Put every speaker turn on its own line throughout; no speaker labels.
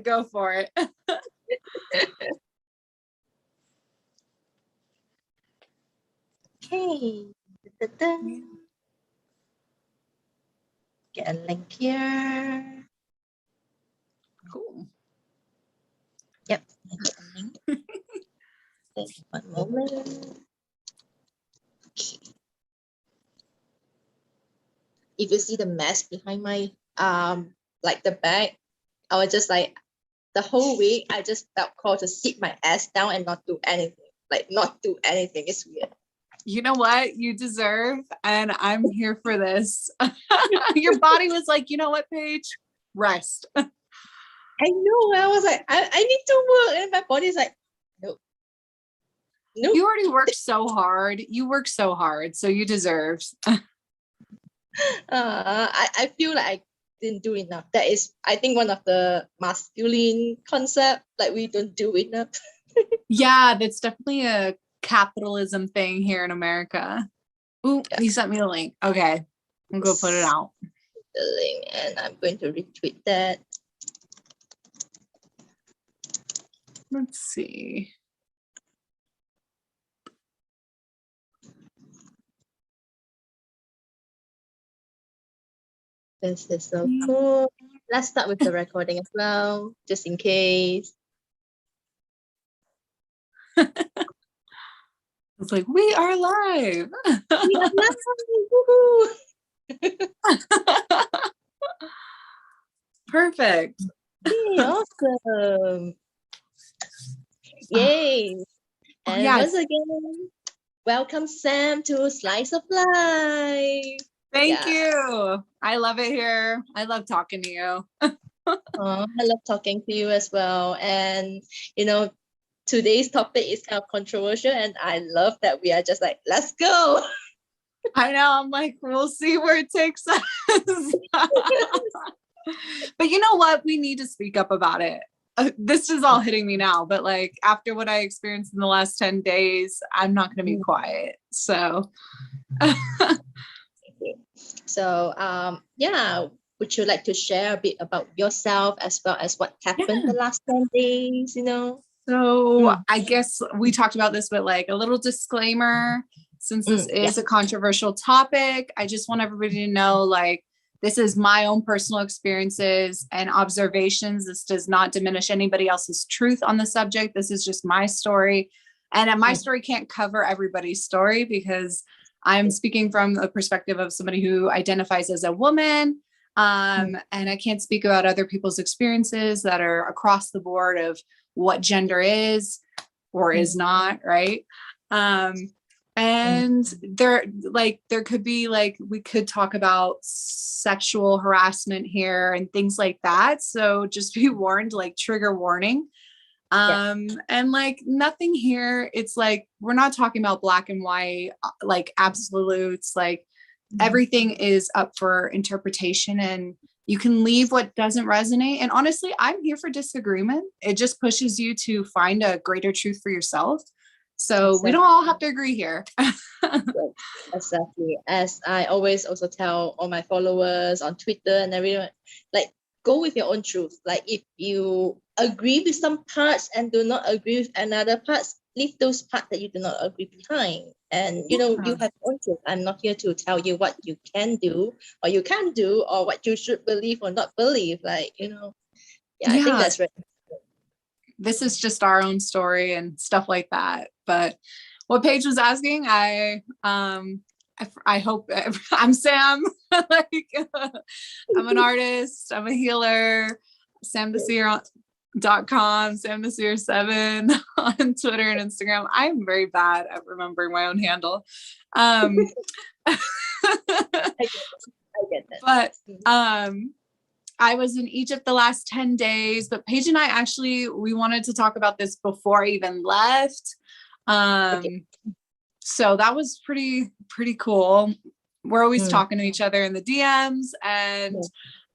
Go for it.
Okay. Da-da-da. Get a link here.
Cool.
Yep, I get a link. Just 1 moment. Okay. If you see the mess behind my like the bag, I was just like the whole week I just felt called to sit my ass down and not do anything. Like not do anything. It's weird.
You know what you deserve, and I'm here for this. Your body was like, you know what, Paige? Rest.
I know. I was like, I need to work, and my body's like, nope. Nope.
You already worked so hard. You work so hard, so you deserve.
I feel like I didn't do enough. That is, I think, one of the masculine concept. Like we don't do enough.
Yeah, that's definitely a capitalism thing here in America. Ooh,
Yeah.
he sent me a link. Okay, I'm gonna put it out.
The link, and I'm going to retweet that.
Let's see.
This is so cool. Let's start with the recording as well, just in case.
It's like, we are live.
We are live. Woohoo!
Perfect.
Yay, awesome. Yay. And
yes.
once again, welcome Sam to Slice of Life.
Thank you. I love it here. I love talking to you.
I love talking to you as well. And, you know, today's topic is kind of controversial, and I love that we are just like, let's go.
I know. I'm like, we'll see where it takes us. But you know what? We need to speak up about it. This is all hitting me now, but like after what I experienced in the last 10 days, I'm not going to be quiet. So,
so, yeah. Would you like to share a bit about yourself as well as what happened the last 10 days, you know?
So I guess we talked about this, but like a little disclaimer, since this is a controversial topic, I just want everybody to know, like, this is my own personal experiences and observations. This does not diminish anybody else's truth on the subject. This is just my story. And my story can't cover everybody's story because I'm speaking from the perspective of somebody who identifies as a woman. And I can't speak about other people's experiences that are across the board of what gender is or is not, right? And there could be like, we could talk about sexual harassment here and things like that. So just be warned, like trigger warning. And like nothing here, it's like, we're not talking about black and white, like absolutes, like everything is up for interpretation, and you can leave what doesn't resonate. And honestly, I'm here for disagreement. It just pushes you to find a greater truth for yourself. So we don't all have to agree here.
Exactly. As I always also tell all my followers on Twitter and everyone, like, go with your own truth. Like, if you agree with some parts and do not agree with another parts, leave those parts that you do not agree behind. And, you know, you have your own truth. I'm not here to tell you what you can do or you can't do or what you should believe or not believe. Like, you know, I think that's right.
This is just our own story and stuff like that. But what Paige was asking, I hope I'm Sam. Like, I'm an artist. I'm a healer. SamTheSeer.com, SamTheSeer7 on Twitter and Instagram. I'm very bad at remembering my own handle. I
get that.
But I was in Egypt the last 10 days, but Paige and I actually, we wanted to talk about this before I even left. So that was pretty cool. We're always talking to each other in the DMs, and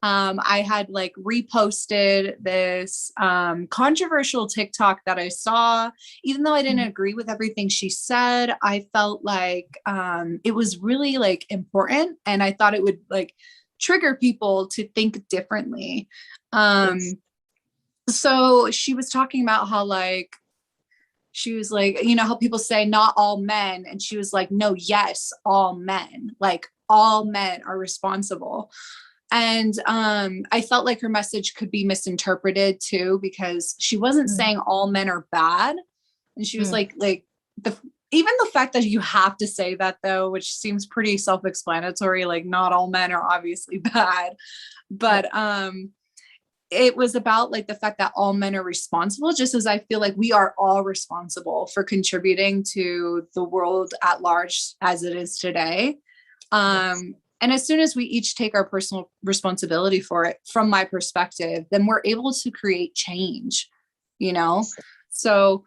I had like reposted this controversial TikTok that I saw. Even though I didn't agree with everything she said, I felt like it was really like important, and I thought it would like trigger people to think differently. So she was talking about how like, she was like, you know, how people say not all men. And she was like, no, yes, all men, like all men are responsible. And I felt like her message could be misinterpreted too, because she wasn't saying all men are bad. And she was like the even the fact that you have to say that though, which seems pretty self-explanatory, like not all men are obviously bad. But it was about like the fact that all men are responsible, just as I feel like we are all responsible for contributing to the world at large as it is today. And as soon as we each take our personal responsibility for it, from my perspective, then we're able to create change, you know? So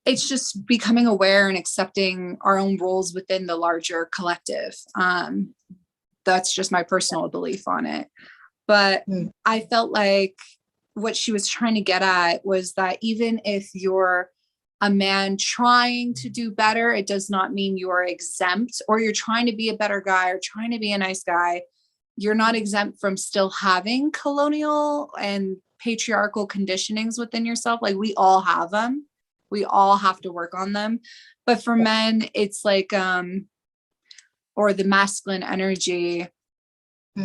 it's just becoming aware and accepting our own roles within the larger collective. That's just my personal belief on it. But I felt like what she was trying to get at was that even if you're a man trying to do better, it does not mean you're exempt, or you're trying to be a better guy or trying to be a nice guy. You're not exempt from still having colonial and patriarchal conditionings within yourself. Like we all have them. We all have to work on them. But for men, it's like, or the masculine energy,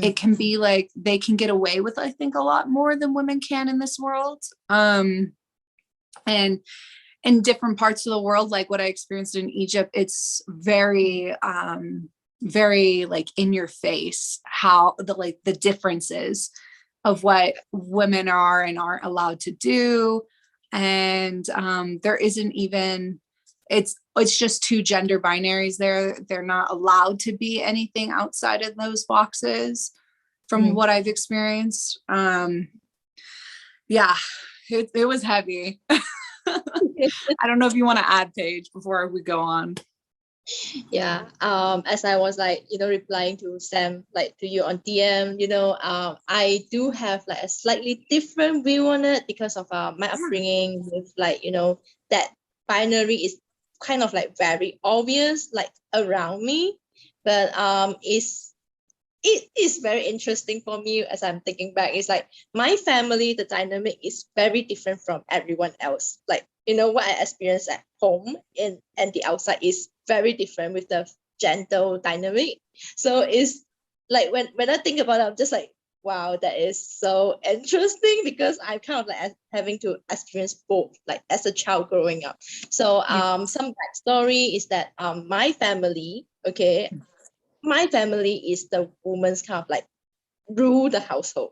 it can be like they can get away with, I think, a lot more than women can in this world. And in different parts of the world, like what I experienced in Egypt, it's very, very like in your face, how the differences of what women are and aren't allowed to do. And there isn't even, it's just two gender binaries there. They're not allowed to be anything outside of those boxes from what I've experienced. Yeah, it was heavy. I don't know if you want to add, Paige, before we go on.
Yeah, as I was like, replying to Sam, like to you on DM, I do have like a slightly different view on it because of my upbringing with like, that binary is kind of like very obvious, like around me, but it is very interesting for me as I'm thinking back. It's like my family, the dynamic is very different from everyone else. Like, what I experience at home and the outside is very different with the gender dynamic. So it's like when I think about it, I'm just like, wow, that is so interesting, because I'm kind of like having to experience both, like as a child growing up. So some backstory is that my family, my family is the woman's kind of like rule the household.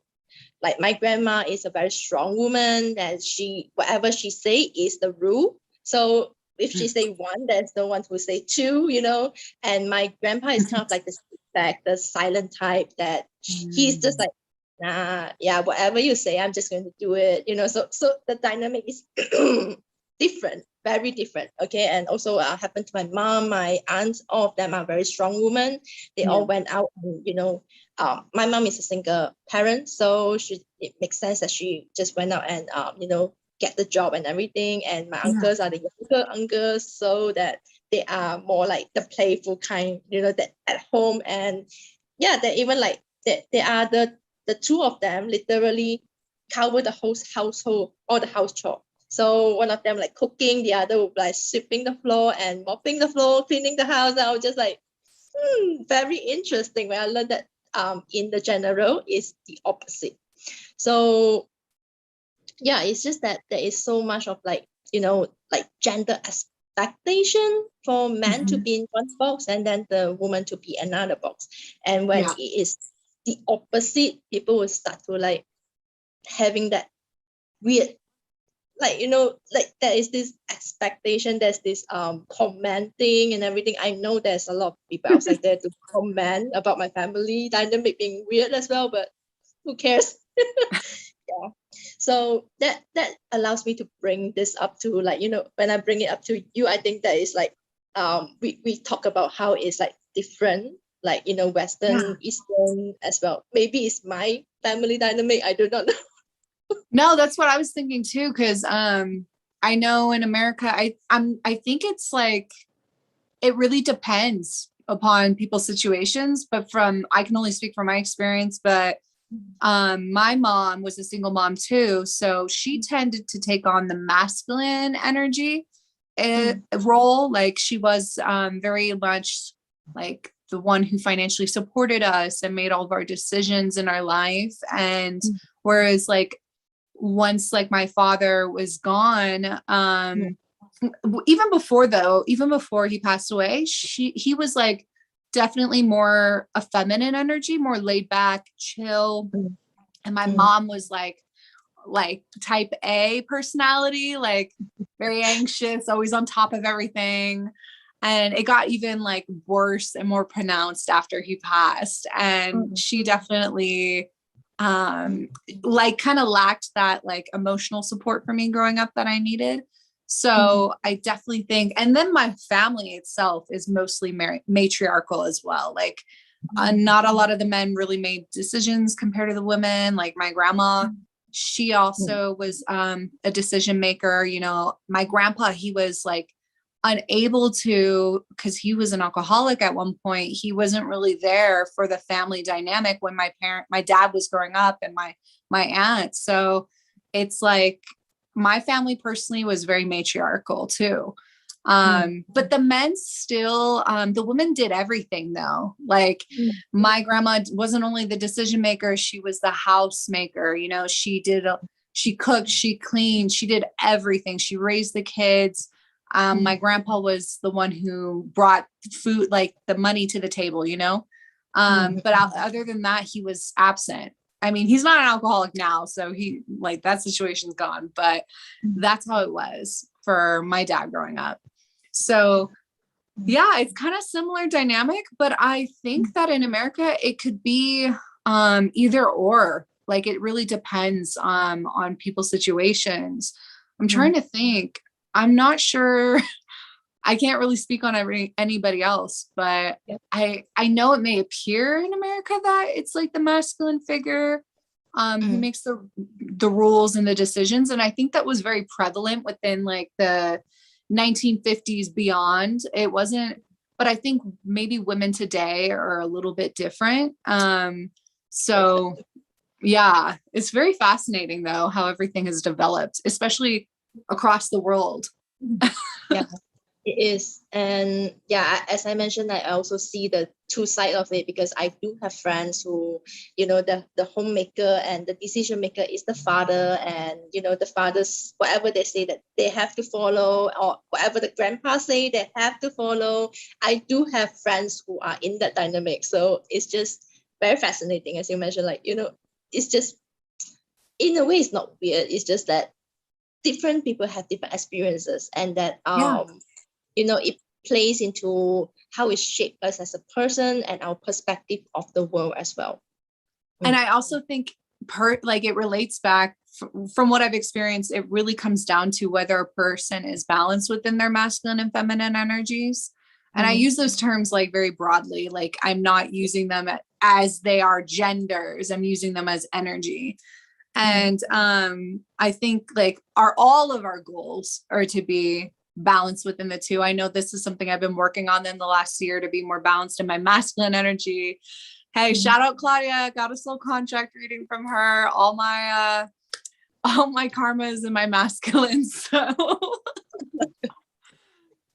Like my grandma is a very strong woman, and whatever she say is the rule. So if she say one, there's no one who say two, And my grandpa is kind of like the silent type that he's just like, nah, yeah, whatever you say, I'm just going to do it, So the dynamic is different, very different. Okay. And also happened to my mom, my aunts, all of them are very strong women. They all went out and, my mom is a single parent, so it makes sense that she just went out and get the job and everything. And my uncles are the younger uncles, so that they are more like the playful kind, that at home. And yeah, they even like they are the two of them literally cover the whole household or the house chore. So one of them like cooking, the other would like sweeping the floor and mopping the floor, cleaning the house. And I was just like, very interesting. When I learned that in the general is the opposite. So yeah, it's just that there is so much of like, like gender expectation for men to be in one box and then the woman to be another box. And when it is the opposite, people will start to like having that weird, like, like there is this expectation, there's this commenting and everything. I know there's a lot of people outside there to comment about my family dynamic being weird as well, but who cares? Yeah. So that allows me to bring this up to like, when I bring it up to you, I think that is like we talk about how it's like different, like, Western, Eastern as well. Maybe it's my family dynamic, I do not know.
No, that's what I was thinking too, because I know in America, I think it's like it really depends upon people's situations, but I can only speak from my experience, but My mom was a single mom too, so she tended to take on the masculine energy role. Like she was very much like the one who financially supported us and made all of our decisions in our life. And whereas like once like my father was gone, even before he passed away, he was like definitely more a feminine energy, more laid back, chill. And my mom was like type A personality, like very anxious, always on top of everything. And it got even like worse and more pronounced after he passed. And she definitely like kind of lacked that like emotional support for me growing up that I needed. So I definitely think, and then my family itself is mostly matriarchal as well. Like not a lot of the men really made decisions compared to the women. Like my grandma, she also was a decision maker. You know, my grandpa, he was like unable to, because he was an alcoholic at one point. He wasn't really there for the family dynamic when my dad was growing up, and my aunt. So it's like my family personally was very matriarchal too. But the men still, the women did everything though. Like my grandma wasn't only the decision maker, she was the house maker. You know, she cooked, she cleaned, she did everything. She raised the kids. My grandpa was the one who brought food, like the money to the table, you know? But other than that, he was absent. I mean, he's not an alcoholic now, so he like that situation's gone, but that's how it was for my dad growing up. So yeah, it's kind of similar dynamic, but I think that in America, it could be either or. Like it really depends on people's situations. I'm trying to think. I'm not sure. I can't really speak on anybody else, but I know it may appear in America that it's like the masculine figure who makes the rules and the decisions. And I think that was very prevalent within like the 1950s beyond. It wasn't, but I think maybe women today are a little bit different. So yeah, it's very fascinating though, how everything has developed, especially across the world.
Yeah, it is. And yeah, as I mentioned, I also see the two sides of it, because I do have friends who, you know, the homemaker and the decision maker is the father, and you know, the fathers, whatever they say that they have to follow, or whatever the grandpa say they have to follow. I do have friends who are in that dynamic, so it's just very fascinating, as you mentioned. Like, you know, it's just, in a way, it's not weird. It's just that different people have different experiences, and that you know, it plays into how it shapes us as a person and our perspective of the world as well.
And I also think like it relates back from what I've experienced, it really comes down to whether a person is balanced within their masculine and feminine energies. And I use those terms like very broadly, like I'm not using them as they are genders, I'm using them as energy. And I think like all of our goals are to be balanced within the two. I know this is something I've been working on in the last year, to be more balanced in my masculine energy. Hey, shout out Claudia, got a soul contract reading from her. All my karma is in my masculine. So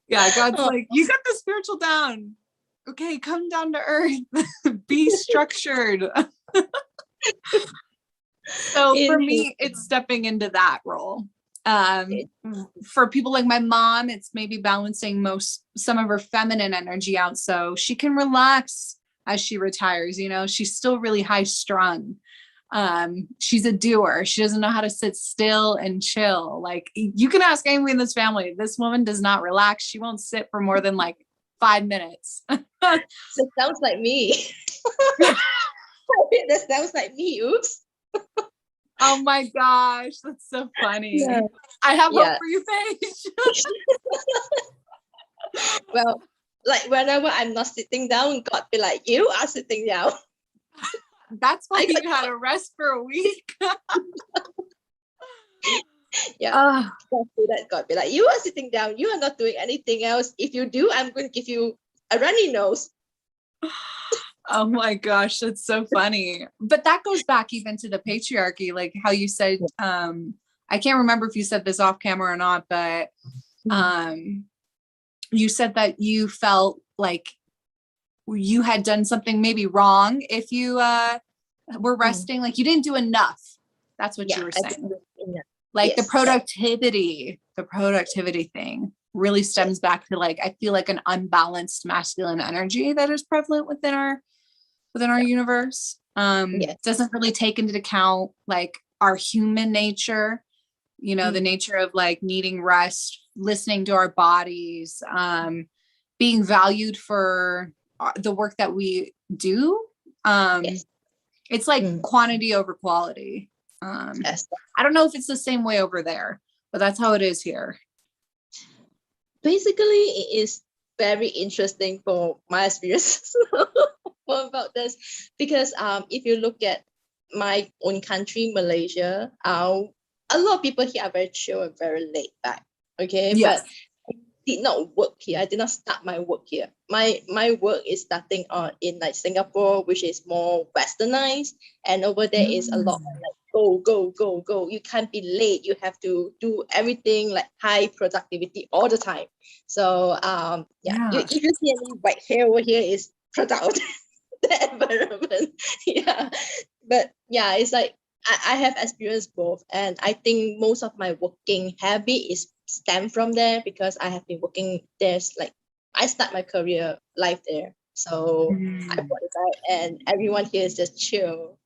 yeah, God's like, you got the spiritual down. Okay, come down to earth. Be structured. So for me, it's stepping into that role. For people like my mom, it's maybe balancing some of her feminine energy out so she can relax as she retires. You know, she's still really high strung. She's a doer. She doesn't know how to sit still and chill. Like you can ask anybody in this family, this woman does not relax. She won't sit for more than like 5 minutes.
That sounds like me. That sounds like me. Oops.
Oh my gosh, that's so funny. Yeah. I have hope for you, Paige.
Well, like whenever I'm not sitting down, God be like, you are sitting down.
That's why you had to rest for a week.
Yeah. God be like, you are sitting down. You are not doing anything else. If you do, I'm going to give you a runny nose.
Oh my gosh, that's so funny. But that goes back even to the patriarchy, like how you said, I can't remember if you said this off camera or not, but you said that you felt like you had done something maybe wrong if you were resting, like you didn't do enough. That's what you were saying. Like the productivity thing really stems back to like, I feel like an unbalanced masculine energy that is prevalent within our universe. Doesn't really take into account like our human nature, you know, the nature of like needing rest, listening to our bodies, being valued for the work that we do. It's like quantity over quality. I don't know if it's the same way over there, but that's how it is here.
Basically, it is very interesting for my experience about this, because if you look at my own country, Malaysia, a lot of people here are very chill and very laid back. Okay, yes. But I did not work here. I did not start my work here. My work is starting in like Singapore, which is more westernized, and over there is a lot of like go. You can't be late. You have to do everything like high productivity all the time. So if you see any white hair over here, is product the environment. But it's like I have experienced both, and I think most of my working habit is stem from there, because I have been working there. Like I start my career life there, so I bought it out, and everyone here is just chill.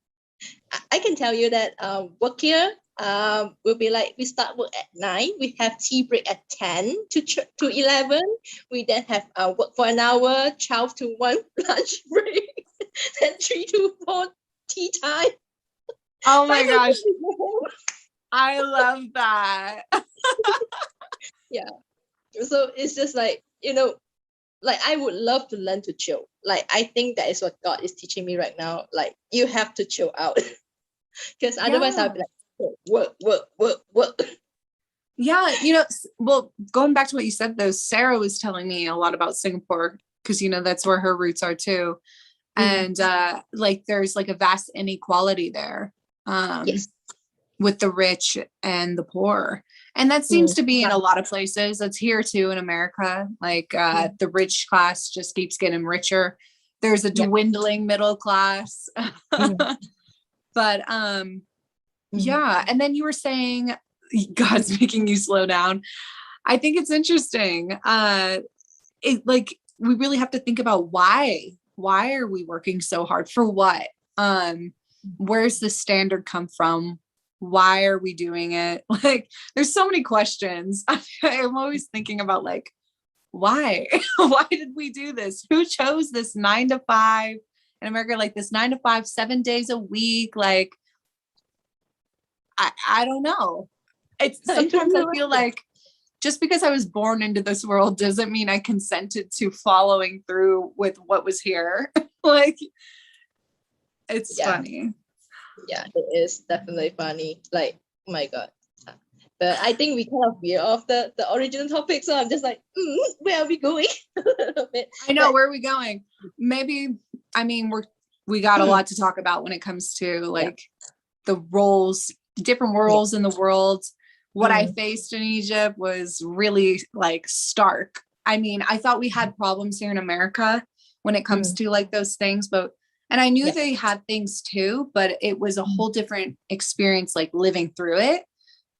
I can tell you that work here will be like, we start work at 9, we have tea break at 10 to 11, we then have work for an hour, 12 to 1 lunch break, then 3 to 4 tea time.
Oh my gosh, I love that.
So it's just like, you know, like I would love to learn to chill. Like I think that is what God is teaching me right now. Like you have to chill out, because otherwise I'll be like work.
Yeah, you know, well, going back to what you said though, Sarah was telling me a lot about Singapore, because you know that's where her roots are too, and like there's like a vast inequality there, with the rich and the poor. And that seems to be in a lot of places. It's here too in America. Like the rich class just keeps getting richer. There's a dwindling middle class. But and then you were saying God's making you slow down. I think it's interesting. Like we really have to think about why are we working so hard for what? Where's the standard come from? Why are we doing it? Like, there's so many questions. I'm always thinking about like, why? Why did we do this? Who chose this 9 to 5 in America? Like this 9 to 5, 7 days a week. Like, I don't know. It's sometimes I feel like just because I was born into this world doesn't mean I consented to following through with what was here. Like, it's funny.
Yeah, it is definitely funny. Like, oh my God. But I think we kind of veer off the original topic. So I'm just like, where are we going?
I know, where are we going? Maybe, I mean, we got a lot to talk about when it comes to like the roles, different roles in the world. What I faced in Egypt was really like stark. I mean, I thought we had problems here in America when it comes to like those things, and I knew they had things too, but it was a whole different experience, like living through it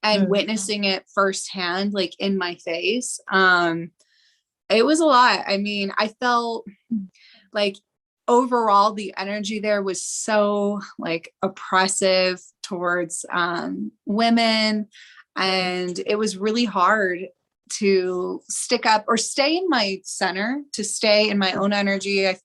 and witnessing it firsthand, like in my face. It was a lot. I mean, I felt like overall the energy there was so like oppressive towards women, and it was really hard to stick up or stay in my center, to stay in my own energy. I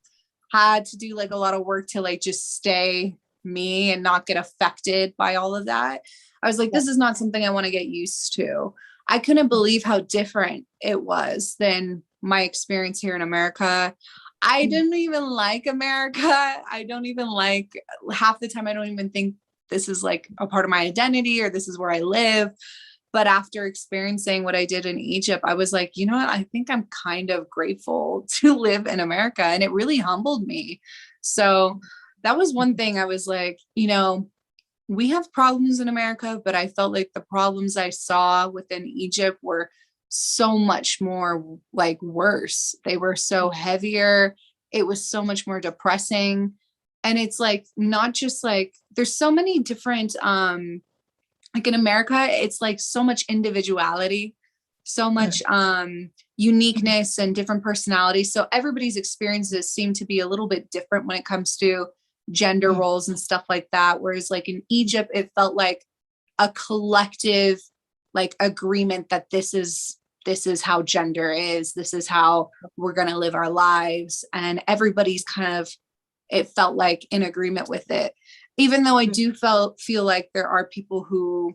had to do like a lot of work to like just stay me and not get affected by all of that. I was like, this is not something I want to get used to. I couldn't believe how different it was than my experience here in America. I didn't even like America. I don't even like, half the time I don't even think this is like a part of my identity or this is where I live. But after experiencing what I did in Egypt, I was like, you know what? I think I'm kind of grateful to live in America. And it really humbled me So that was one thing I was like, we have problems in America, but I felt like the problems I saw within Egypt were so much more like worse. They were so heavier. It was so much more depressing. And it's like, not just like, there's so many different, like in America, it's like so much individuality, so much uniqueness and different personalities. So everybody's experiences seem to be a little bit different when it comes to gender roles and stuff like that. Whereas like in Egypt, it felt like a collective like agreement that this is how gender is, this is how we're going to live our lives. And everybody's kind of, it felt like in agreement with it, even though I do feel like there are people who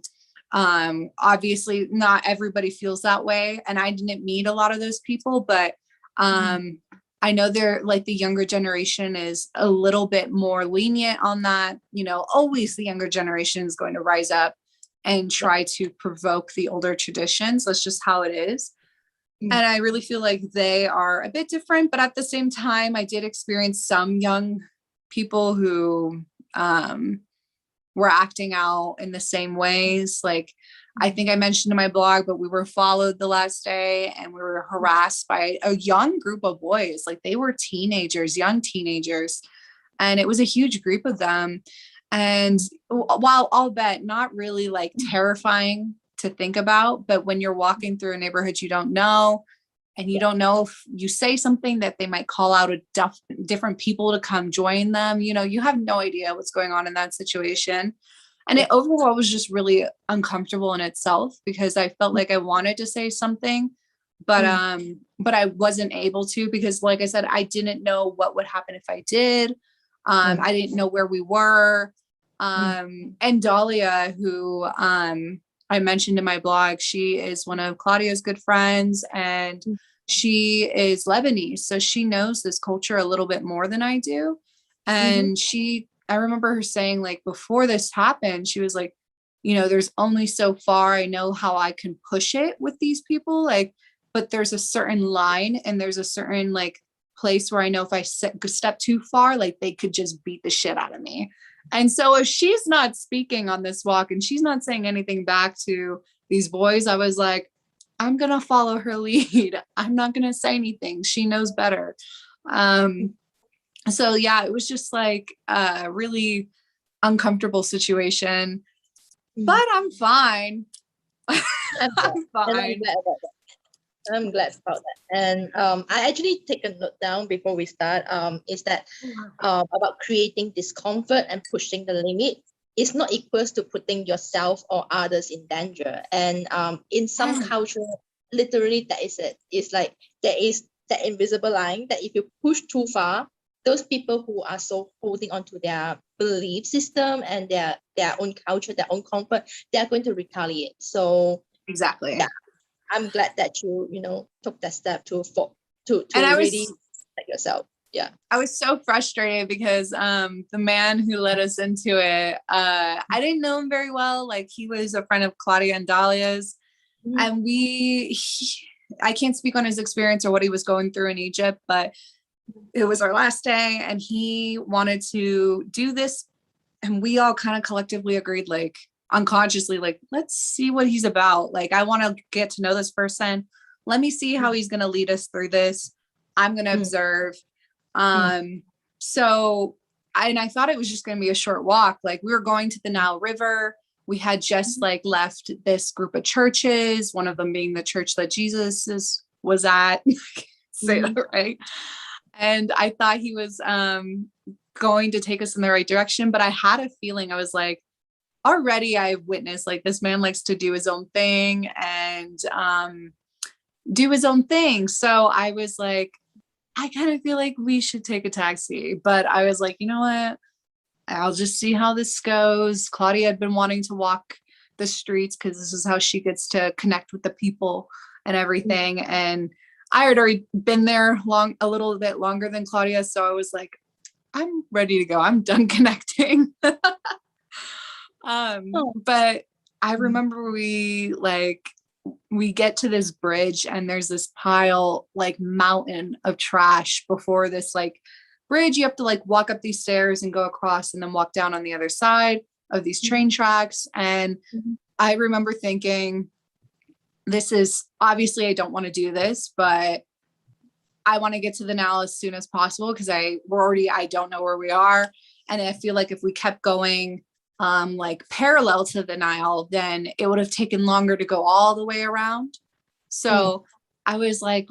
obviously not everybody feels that way. And I didn't meet a lot of those people, but I know they're like the younger generation is a little bit more lenient on that. Always the younger generation is going to rise up and try to provoke the older traditions. That's just how it is. And I really feel like they are a bit different, but at the same time, I did experience some young people who were acting out in the same ways. Like, I think I mentioned in my blog, but we were followed the last day and we were harassed by a young group of boys. Like they were teenagers, young teenagers. And it was a huge group of them. And while I'll bet not really like terrifying to think about, but when you're walking through a neighborhood you don't know, and you don't know if you say something that they might call out different people to come join them, you have no idea what's going on in that situation. And it overall was just really uncomfortable in itself because I felt like I wanted to say something, but I wasn't able to because like I said, I didn't know what would happen if I did. I didn't know where we were. And Dahlia, who I mentioned in my blog, she is one of Claudia's good friends and she is Lebanese. So she knows this culture a little bit more than I do. And I remember her saying like, before this happened, she was like, there's only so far I know how I can push it with these people. Like, but there's a certain line and there's a certain like place where I know if I step too far, like they could just beat the shit out of me. And so if she's not speaking on this walk and she's not saying anything back to these boys, I was like, I'm going to follow her lead. I'm not going to say anything. She knows better. So yeah, it was just like a really uncomfortable situation, but I'm fine. I'm fine.
I'm glad about that. And I actually take a note down before we start, is that about creating discomfort and pushing the limit is not equals to putting yourself or others in danger. And in some culture, literally that is it. It's like there is that invisible line that if you push too far, those people who are so holding on to their belief system and their own culture, their own comfort, they are going to retaliate. So
exactly.
Yeah. I'm glad that you took that step to really protect yourself. Yeah.
I was so frustrated because the man who led us into it, I didn't know him very well. Like he was a friend of Claudia and Dahlia's. And I can't speak on his experience or what he was going through in Egypt, but it was our last day and he wanted to do this. And we all kind of collectively agreed, like, unconsciously, like, let's see what he's about. Like, I want to get to know this person. Let me see how he's going to lead us through this. I'm going to observe. So I thought it was just going to be a short walk. Like we were going to the Nile River. We had just like left this group of churches, one of them being the church that Jesus was at. Say that right. And I thought he was going to take us in the right direction, but I had a feeling, I was like, already I've witnessed like this man likes to do his own thing and do his own thing. So I was like, I kind of feel like we should take a taxi, but I was like, you know what? I'll just see how this goes. Claudia had been wanting to walk the streets because this is how she gets to connect with the people and everything. And I had already been there a little bit longer than Claudia. So I was like, I'm ready to go. I'm done connecting. But I remember we get to this bridge and there's this pile, like mountain of trash before this like bridge, you have to like walk up these stairs and go across and then walk down on the other side of these train tracks. And I remember thinking, this is obviously, I don't want to do this, but I want to get to the Nile as soon as possible because I don't know where we are. And I feel like if we kept going like parallel to the Nile, then it would have taken longer to go all the way around. So I was like,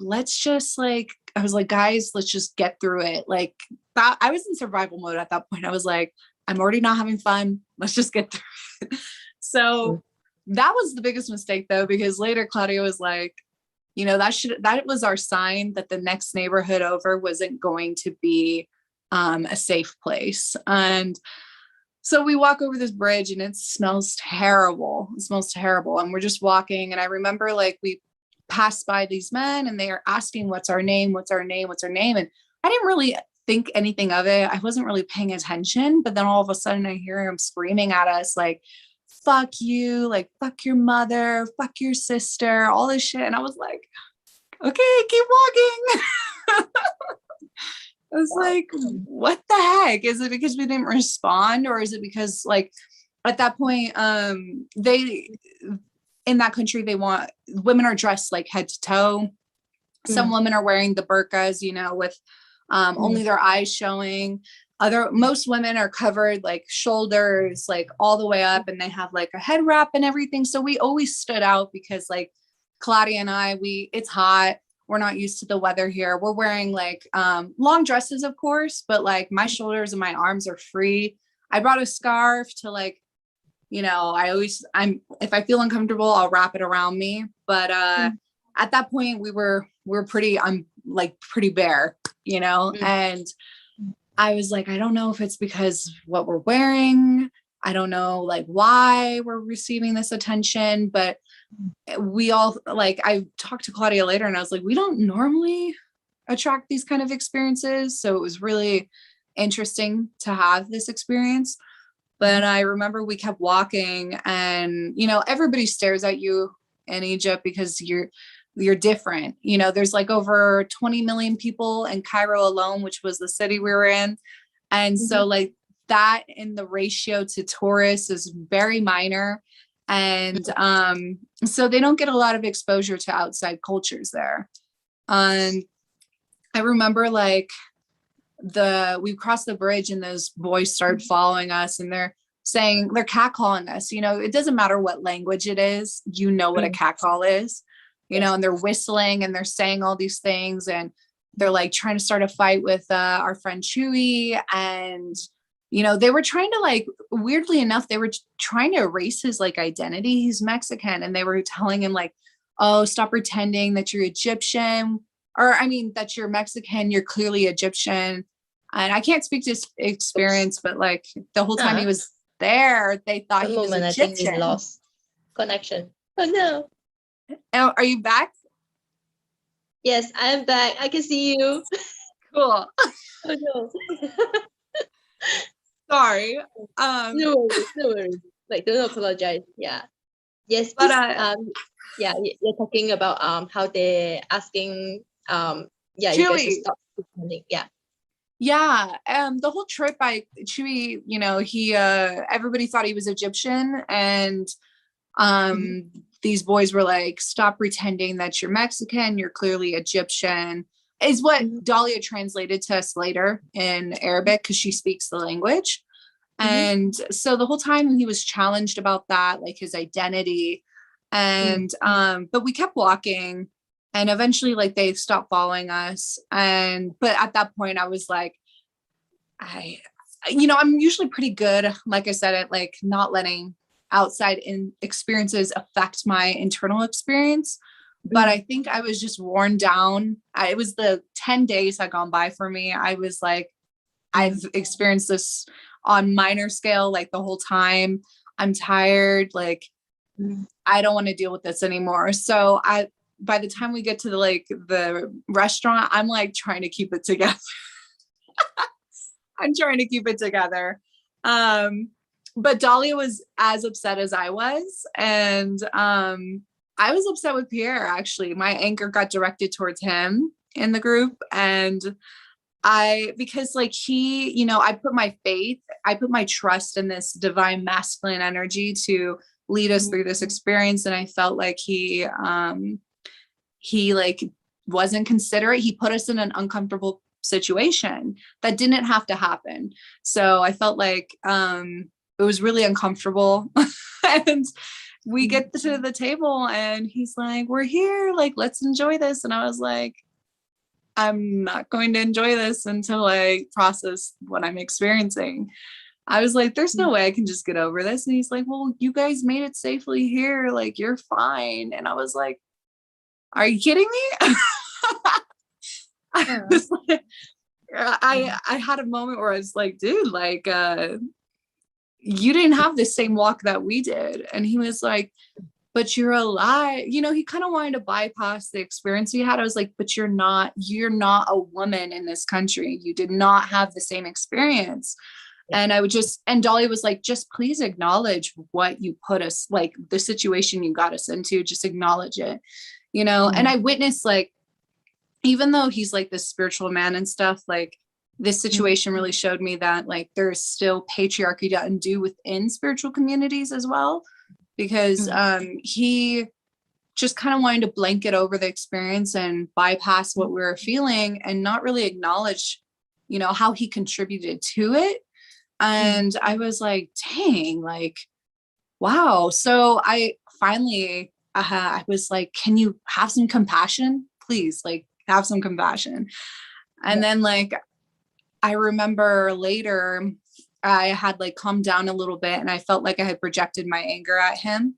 guys, let's just get through it. Like that, I was in survival mode at that point. I was like, I'm already not having fun. Let's just get through it. So that was the biggest mistake though, because later Claudia was like, you know, that was our sign that the next neighborhood over wasn't going to be a safe place. And so we walk over this bridge and it smells terrible. It smells terrible. And we're just walking. And I remember like we passed by these men and they are asking, what's our name? What's our name? What's our name? And I didn't really think anything of it. I wasn't really paying attention. But then all of a sudden I hear him screaming at us like, fuck you, like, fuck your mother, fuck your sister, all this shit. And I was like, okay, keep walking. I was like, what the heck? Is it because we didn't respond? Or is it because like at that point, they, in that country, they want, women are dressed like head to toe. Some women are wearing the burqas, you know, with only their eyes showing. Most women are covered like shoulders, like all the way up, and they have like a head wrap and everything. So we always stood out because like Claudia and I, it's hot. We're not used to the weather here. We're wearing like long dresses, of course, but like my shoulders and my arms are free. I brought a scarf to like, you know, if I feel uncomfortable, I'll wrap it around me. But at that point we're pretty, I'm like pretty bare, you know, and I was like, I don't know if it's because what we're wearing. I don't know like why we're receiving this attention, but we all like, I talked to Claudia later and I was like, we don't normally attract these kind of experiences. So it was really interesting to have this experience. But I remember we kept walking and, you know, everybody stares at you in Egypt because you're different. You know, there's like over 20 million people in Cairo alone, which was the city we were in. And so like that in the ratio to tourists is very minor. And so they don't get a lot of exposure to outside cultures there. And I remember like we crossed the bridge and those boys started following us and they're catcalling us. You know, it doesn't matter what language it is, you know what a catcall is. You know, and they're whistling and they're saying all these things and they're like trying to start a fight with our friend Chewy. And, you know, they were trying to like, weirdly enough, they were trying to erase his like identity. He's Mexican. And they were telling him like, oh, stop pretending that you're Egyptian, or I mean, that you're Mexican, you're clearly Egyptian. And I can't speak to experience, but like the whole time he was there, they thought he was Egyptian.
I think we lost connection. Oh no.
Oh, are you back?
Yes, I'm back. I can see you.
Cool.
Oh no.
Sorry.
No worries. Like, don't apologize. Yeah. Yes,
but
yeah, you're talking about how they're asking you guys to stop pretending. Yeah.
Yeah. The whole trip Chewy, you know, he everybody thought he was Egyptian, and these boys were like, stop pretending that you're Mexican, you're clearly Egyptian, is what Dahlia translated to us later in Arabic because she speaks the language. And so the whole time he was challenged about that, like his identity. And but we kept walking and eventually like they stopped following us. But at that point I was like, I'm usually pretty good, like I said, at like not letting outside experiences affect my internal experience. But I think I was just worn down. It was the 10 days had gone by for me. I was like, I've experienced this on minor scale, like the whole time. I'm tired. Like, I don't want to deal with this anymore. So by the time we get to the restaurant, I'm like trying to keep it together. I'm trying to keep it together. But Dahlia was as upset as I was. And I was upset with Pierre, actually. My anger got directed towards him in the group. And because like he, you know, I put my trust in this divine masculine energy to lead us through this experience. And I felt like he like wasn't considerate. He put us in an uncomfortable situation that didn't have to happen. So I felt like it was really uncomfortable. And we get to the table and he's like, we're here, like, let's enjoy this. And I was like, I'm not going to enjoy this until I process what I'm experiencing. I was like, there's no way I can just get over this. And he's like, well, you guys made it safely here. Like, you're fine. And I was like, are you kidding me? I was like, I had a moment where I was like, dude, like, you didn't have the same walk that we did. And he was like, but you're alive. You know, he kind of wanted to bypass the experience he had. I was like, but you're not a woman in this country. You did not have the same experience. And I would and Dolly was like, just please acknowledge what you put us, like the situation you got us into, just acknowledge it, you know? And I witnessed, like, even though he's like this spiritual man and stuff, like this situation really showed me that like there's still patriarchy to undo within spiritual communities as well, because he just kind of wanted to blanket over the experience and bypass what we were feeling and not really acknowledge, you know, how he contributed to it. And I was like, dang, like, wow. So I finally, I was like, can you have some compassion, please? Like, have some compassion. And then like, I remember later I had like calmed down a little bit and I felt like I had projected my anger at him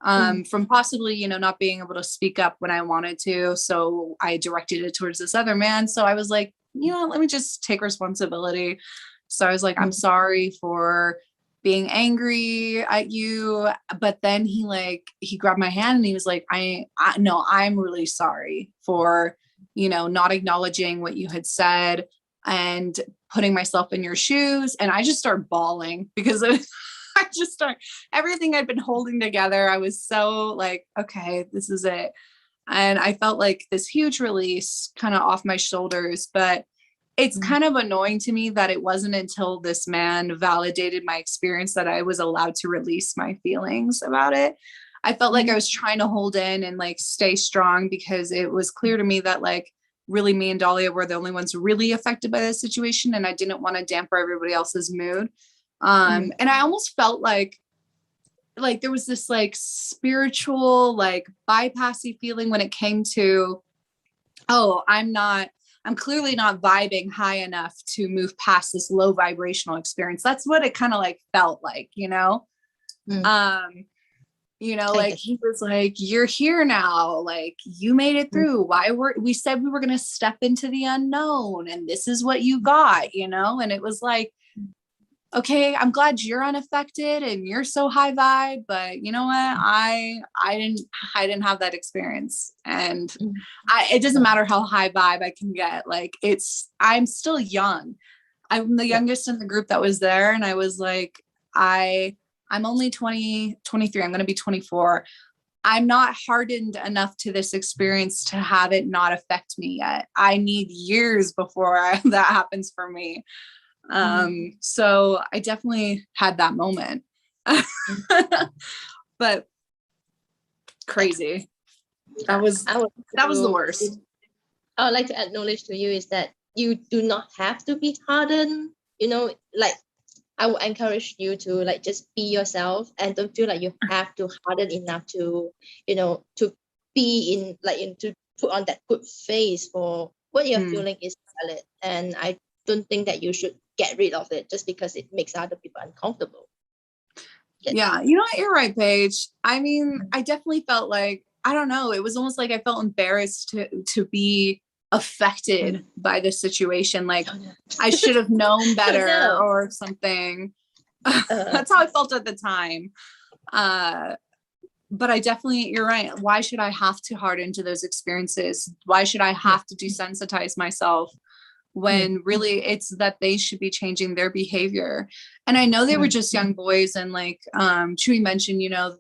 from possibly, you know, not being able to speak up when I wanted to. So I directed it towards this other man. So I was like, you know, let me just take responsibility. So I was like, I'm sorry for being angry at you. But then he grabbed my hand and he was like, no, I'm really sorry for, you know, not acknowledging what you had said and putting myself in your shoes. And I just started bawling because I just started everything I'd been holding together. I was so like, okay, this is it. And I felt like this huge release kind of off my shoulders, but it's kind of annoying to me that it wasn't until this man validated my experience that I was allowed to release my feelings about it. I felt like I was trying to hold in and like stay strong because it was clear to me that like really me and Dahlia were the only ones really affected by this situation. And I didn't want to damper everybody else's mood. And I almost felt like there was this like spiritual, like bypassy feeling when it came to, oh, I'm clearly not vibing high enough to move past this low vibrational experience. That's what it kind of like felt like, you know? You know, like he was like, you're here now, like you made it through. We said we were going to step into the unknown and this is what you got, you know? And it was like, okay, I'm glad you're unaffected and you're so high vibe, but you know what? I didn't have that experience. And it doesn't matter how high vibe I can get. Like I'm still young. I'm the youngest in the group that was there. And I was like, I'm only 23. I'm going to be 24. I'm not hardened enough to this experience to have it not affect me yet. I need years before that happens for me. So I definitely had that moment, but crazy. That was the worst.
I would like to acknowledge to you is that you do not have to be hardened, you know, like I would encourage you to like just be yourself and don't feel like you have to harden enough to, you know, to be to put on that good face for what you're feeling is valid. And I don't think that you should get rid of it just because it makes other people uncomfortable.
Yeah, you know what? You're right, Paige. I mean, I definitely felt like, I don't know, it was almost like I felt embarrassed to be affected by this situation. Like I should have known better or something. That's how I felt at the time. But I definitely, you're right. Why should I have to harden to those experiences? Why should I have to desensitize myself when really it's that they should be changing their behavior? And I know they were just young boys. And like Chewy mentioned, you know,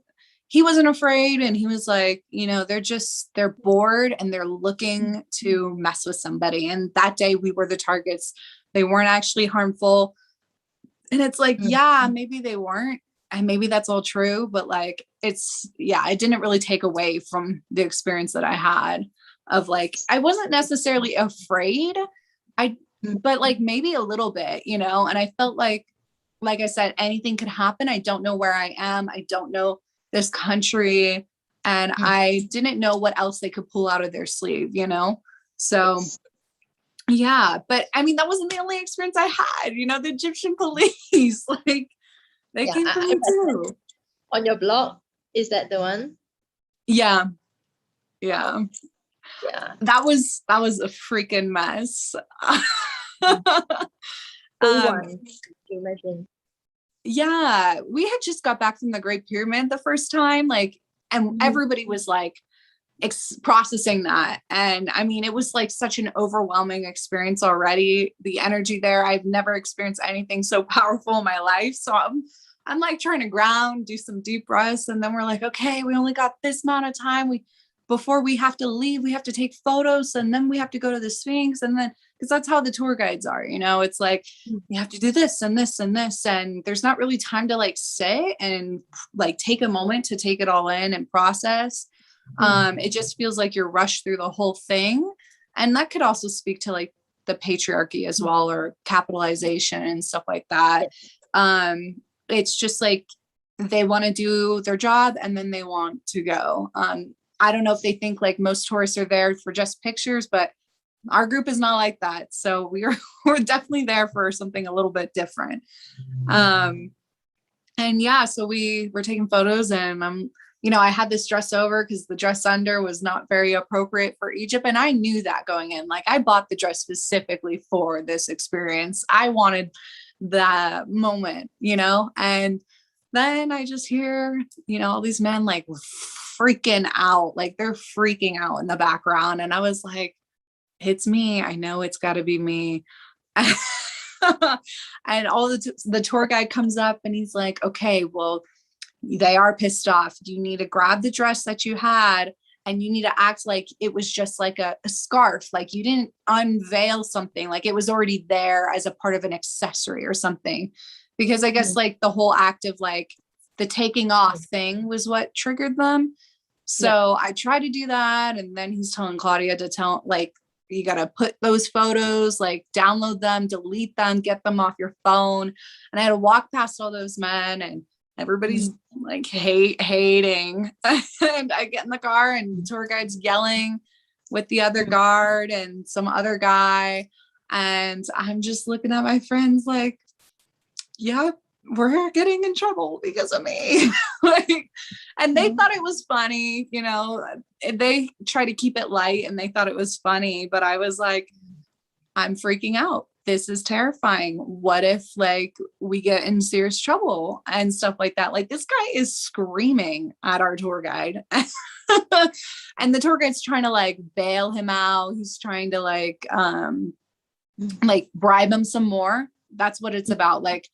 he wasn't afraid. And he was like, they're bored and they're looking to mess with somebody. And that day we were the targets. They weren't actually harmful. And it's like, yeah, maybe they weren't. And maybe that's all true. But like, it didn't really take away from the experience that I had of like, I wasn't necessarily afraid. But like maybe a little bit, and I felt like I said, anything could happen. I don't know where I am. I don't know this country. And I didn't know what else they could pull out of their sleeve, So yeah, but I mean, that wasn't the only experience I had, the Egyptian police, like they came for me too.
On your blog, is that the one?
Yeah.
Yeah.
That was a freaking mess.
You mentioned.
Yeah, we had just got back from the Great Pyramid the first time, like, and everybody was like processing that. And I mean, it was like such an overwhelming experience already. The energy there, I've never experienced anything so powerful in my life. So I'm like trying to ground, do some deep breaths. And then we're like, okay, we only got this amount of time. Before we have to leave, we have to take photos, and then we have to go to the Sphinx. And then, because that's how the tour guides are, it's like, you have to do this and this and this. And there's not really time to like sit and like take a moment to take it all in and process. It just feels like you're rushed through the whole thing. And that could also speak to like the patriarchy as well, or capitalization and stuff like that. It's just like, they want to do their job and then they want to go. I don't know if they think like most tourists are there for just pictures, but our group is not like that. So we're definitely there for something a little bit different. And yeah, so we were taking photos, and I had this dress over because the dress under was not very appropriate for Egypt. And I knew that going in. Like, I bought the dress specifically for this experience. I wanted that moment, and then I just hear, all these men like freaking out, like they're freaking out in the background. And I was like, it's me. I know it's got to be me. And all the tour guide comes up and he's like, okay, well, they are pissed off. You need to grab the dress that you had, and you need to act like it was just like a scarf. Like you didn't unveil something, like it was already there as a part of an accessory or something. Because I guess like the whole act of like the taking off thing was what triggered them. So I tried to do that. And then he's telling Claudia to tell, like, you got to put those photos, like download them, delete them, get them off your phone. And I had to walk past all those men, and everybody's like hating. And I get in the car and the tour guide's yelling with the other guard and some other guy. And I'm just looking at my friends like, yeah, we're getting in trouble because of me. Like, and they thought it was funny, they try to keep it light and they thought it was funny, but I was like, I'm freaking out. This is terrifying. What if like we get in serious trouble and stuff like that? Like, this guy is screaming at our tour guide. And the tour guide's trying to like bail him out. He's trying to like bribe him some more. That's what it's about. Like,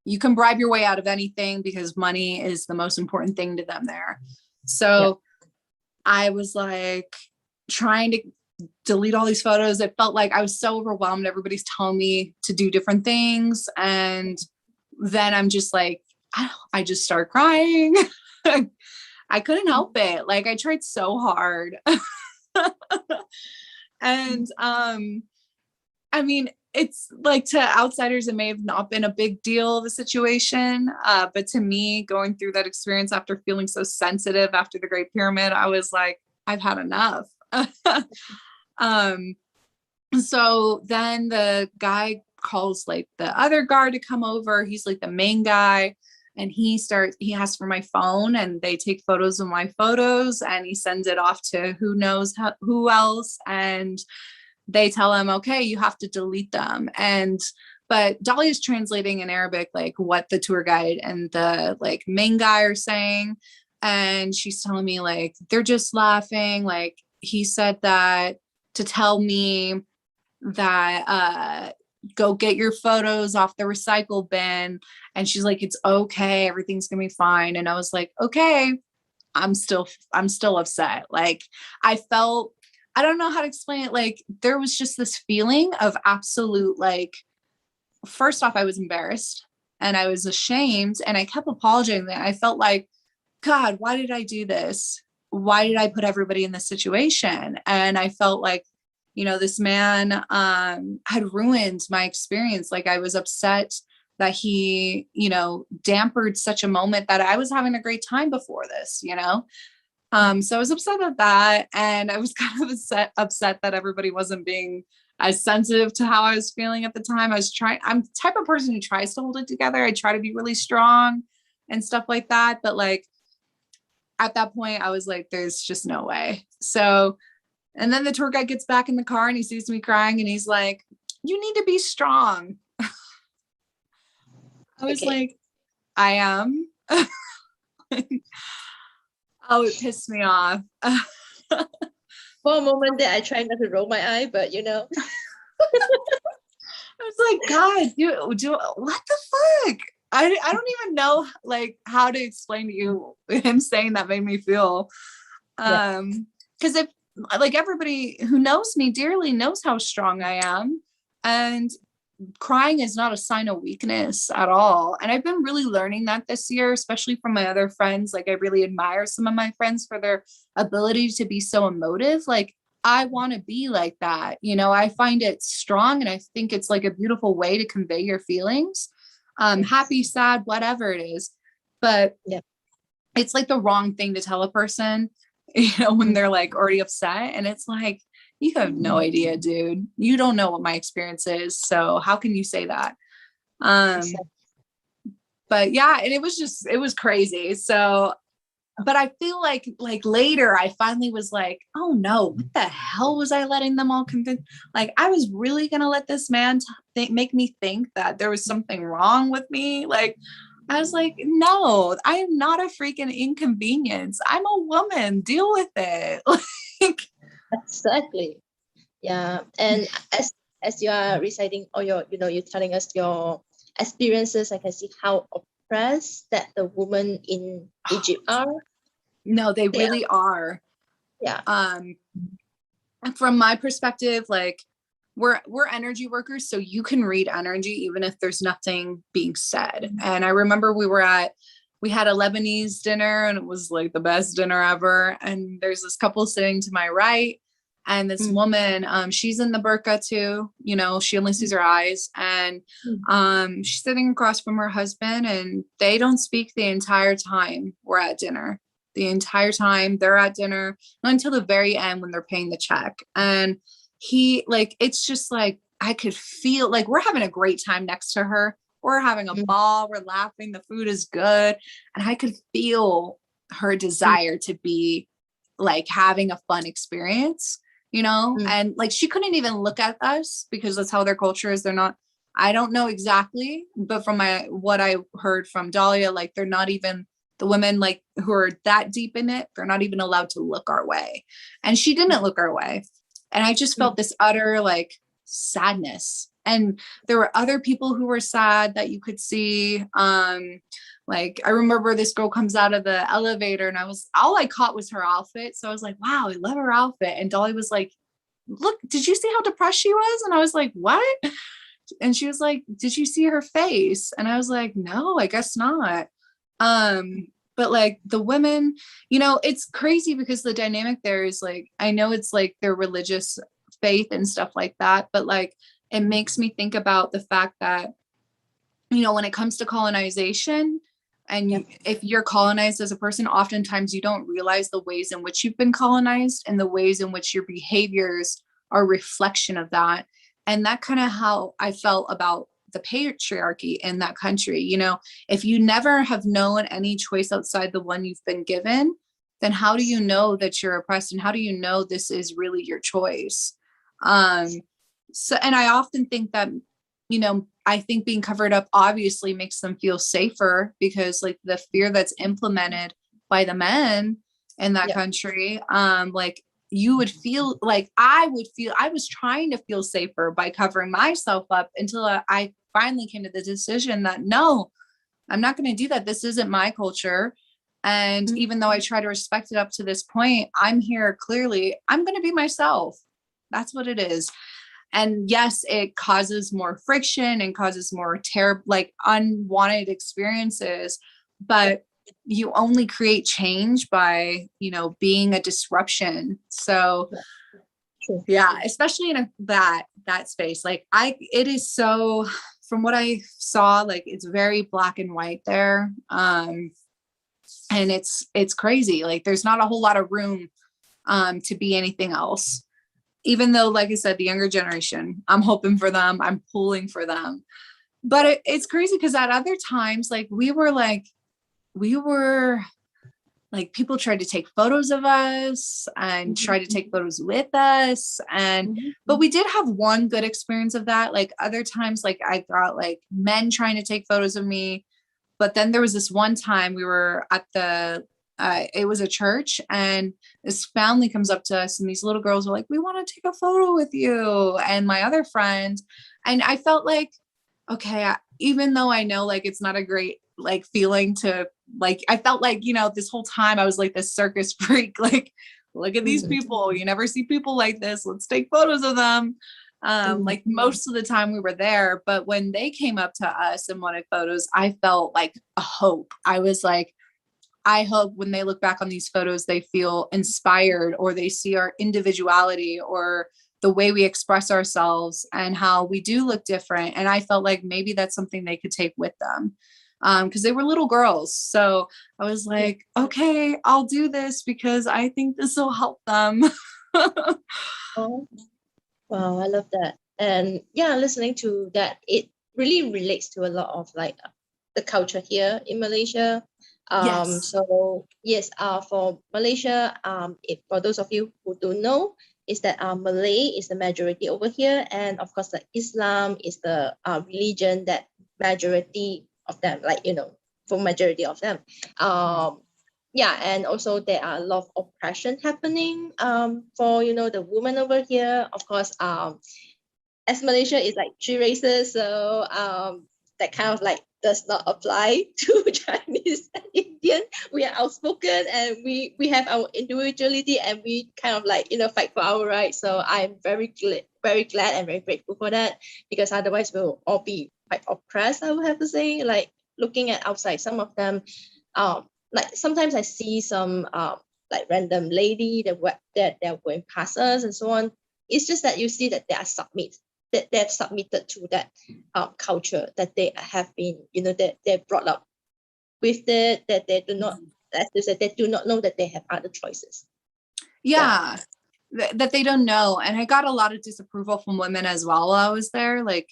you can bribe your way out of anything because money is the most important thing to them there. So I was like trying to delete all these photos. It felt like I was so overwhelmed. Everybody's telling me to do different things. And then I'm just like, I just start crying. I couldn't help it. Like, I tried so hard. And I mean, it's like, to outsiders, it may have not been a big deal of a situation. But to me, going through that experience after feeling so sensitive after the Great Pyramid, I was like, I've had enough. So then the guy calls like the other guard to come over. He's like the main guy. And he asks for my phone, and they take photos of my photos, and he sends it off to who knows who else. And they tell him, okay, you have to delete them. But Dolly is translating in Arabic, like what the tour guide and the like main guy are saying. And she's telling me like, they're just laughing. Like, he said that to tell me that, go get your photos off the recycle bin. And she's like, it's okay. Everything's gonna be fine. And I was like, okay. I'm still upset. Like I felt, I don't know how to explain it. Like there was just this feeling of absolute, like, first off, I was embarrassed and I was ashamed and I kept apologizing. I felt like, God, why did I do this? Why did I put everybody in this situation? And I felt like, you know, this man had ruined my experience. Like I was upset that he, you know, dampened such a moment that I was having a great time before this, you know? So I was upset at that. And I was kind of upset that everybody wasn't being as sensitive to how I was feeling at the time. I'm the type of person who tries to hold it together. I try to be really strong and stuff like that. But like, at that point, I was like, there's just no way. So, and then the tour guide gets back in the car and he sees me crying and he's like, you need to be strong. I was like, I am. Oh, it pissed me off.
For a moment there, I tried not to roll my eye, but you know.
I was like, God, do what the fuck? I don't even know like how to explain to you him saying that made me feel. Because if like everybody who knows me dearly knows how strong I am, and crying is not a sign of weakness at all. And I've been really learning that this year, especially from my other friends. Like I really admire some of my friends for their ability to be so emotive. Like I want to be like that. You know, I find it strong and I think it's like a beautiful way to convey your feelings. Happy, sad, whatever it is. But it's like the wrong thing to tell a person, you know, when they're like already upset. And it's like, you have no idea, dude. You don't know what my experience is. So how can you say that? But yeah, and it was crazy. So, but I feel like later I finally was like, oh no, what the hell was I letting them all convince? Like I was really going to let this man make me think that there was something wrong with me. Like, I was like, no, I am not a freaking inconvenience. I'm a woman. Deal with it. Like,
exactly. Yeah. And as you are reciting or you're telling us your experiences, I can see how oppressed that the women in Egypt are.
No, they really are.
Yeah.
From my perspective, like we're energy workers, so you can read energy even if there's nothing being said. And I remember we had a Lebanese dinner and it was like the best dinner ever. And there's this couple sitting to my right. And this woman, she's in the burqa too, you know, she only sees her eyes. And she's sitting across from her husband and they don't speak the entire time we're at dinner. The entire time they're at dinner, not until the very end when they're paying the check. And he, like, it's just like, I could feel like we're having a great time next to her. We're having a ball. We're laughing. The food is good. And I could feel her desire to be like having a fun experience, you know? And like, she couldn't even look at us because that's how their culture is. They're not, I don't know exactly, but from what I heard from Dahlia, like they're not even, the women like who are that deep in it, they're not even allowed to look our way. And she didn't look our way. And I just felt this utter like sadness. And there were other people who were sad that you could see. Like I remember this girl comes out of the elevator and all I caught was her outfit. So I was like, wow, I love her outfit. And Dolly was like, look, did you see how depressed she was? And I was like, what? And she was like, did you see her face? And I was like, no, I guess not. But like the women, you know, it's crazy because the dynamic there is like, I know it's like their religious faith and stuff like that, but like, it makes me think about the fact that, you know, when it comes to colonization and if you're colonized as a person, oftentimes you don't realize the ways in which you've been colonized and the ways in which your behaviors are a reflection of that. And that kind of how I felt about the patriarchy in that country. You know, if you never have known any choice outside the one you've been given, then how do you know that you're oppressed and how do you know this is really your choice? So, and I often think that, you know, I think being covered up obviously makes them feel safer because like the fear that's implemented by the men in that country, like you would feel like I was trying to feel safer by covering myself up until I finally came to the decision that no, I'm not going to do that. This isn't my culture. And even though I try to respect it up to this point, I'm here clearly, I'm going to be myself. That's what it is. And yes, it causes more friction and causes more like unwanted experiences, but you only create change by, being a disruption. So yeah, especially in that space, like it is so, from what I saw, like it's very black and white there. And it's crazy. Like there's not a whole lot of room to be anything else. Even though, like I said, the younger generation, I'm hoping for them, I'm pulling for them. But it's crazy because at other times, like we were like people tried to take photos of us and try to take photos with us. And but we did have one good experience of that. Like other times, like I got like men trying to take photos of me. But then there was this one time we were at it was a church, and this family comes up to us and these little girls were like, we want to take a photo with you and my other friend. And I felt like, okay, even though I know like it's not a great like feeling to like, I felt like, this whole time I was like this circus freak, like, look at these people, you never see people like this, let's take photos of them. Like most of the time we were there, but when they came up to us and wanted photos, I felt like a hope. I was like, I hope when they look back on these photos, they feel inspired, or they see our individuality or the way we express ourselves and how we do look different. And I felt like maybe that's something they could take with them. Because they were little girls. So I was like, okay, I'll do this because I think this will help them.
Oh, wow, I love that. And yeah, listening to that, it really relates to a lot of like the culture here in Malaysia.
Yes.
So yes, for Malaysia, for those of you who don't know, is that Malay is the majority over here, and of course, the Islam is the religion that majority of them, like for majority of them. Yeah, and also there are a lot of oppression happening for the women over here. Of course, as Malaysia is like 3 races, so that kind of like does not apply to Chinese and Indian. We are outspoken and we have our individuality, and we kind of like fight for our rights. So I'm very glad and very grateful for that, because otherwise we'll all be quite oppressed, I would have to say. Like looking at outside, some of them, like sometimes I see some like random lady that they're going past us and so on. It's just that you see that they are they've submitted to that culture, that they have been, that they're brought up with it, that they do not, as you said, they do not know that they have other choices.
Yeah. That they don't know. And I got a lot of disapproval from women as well while I was there. Like,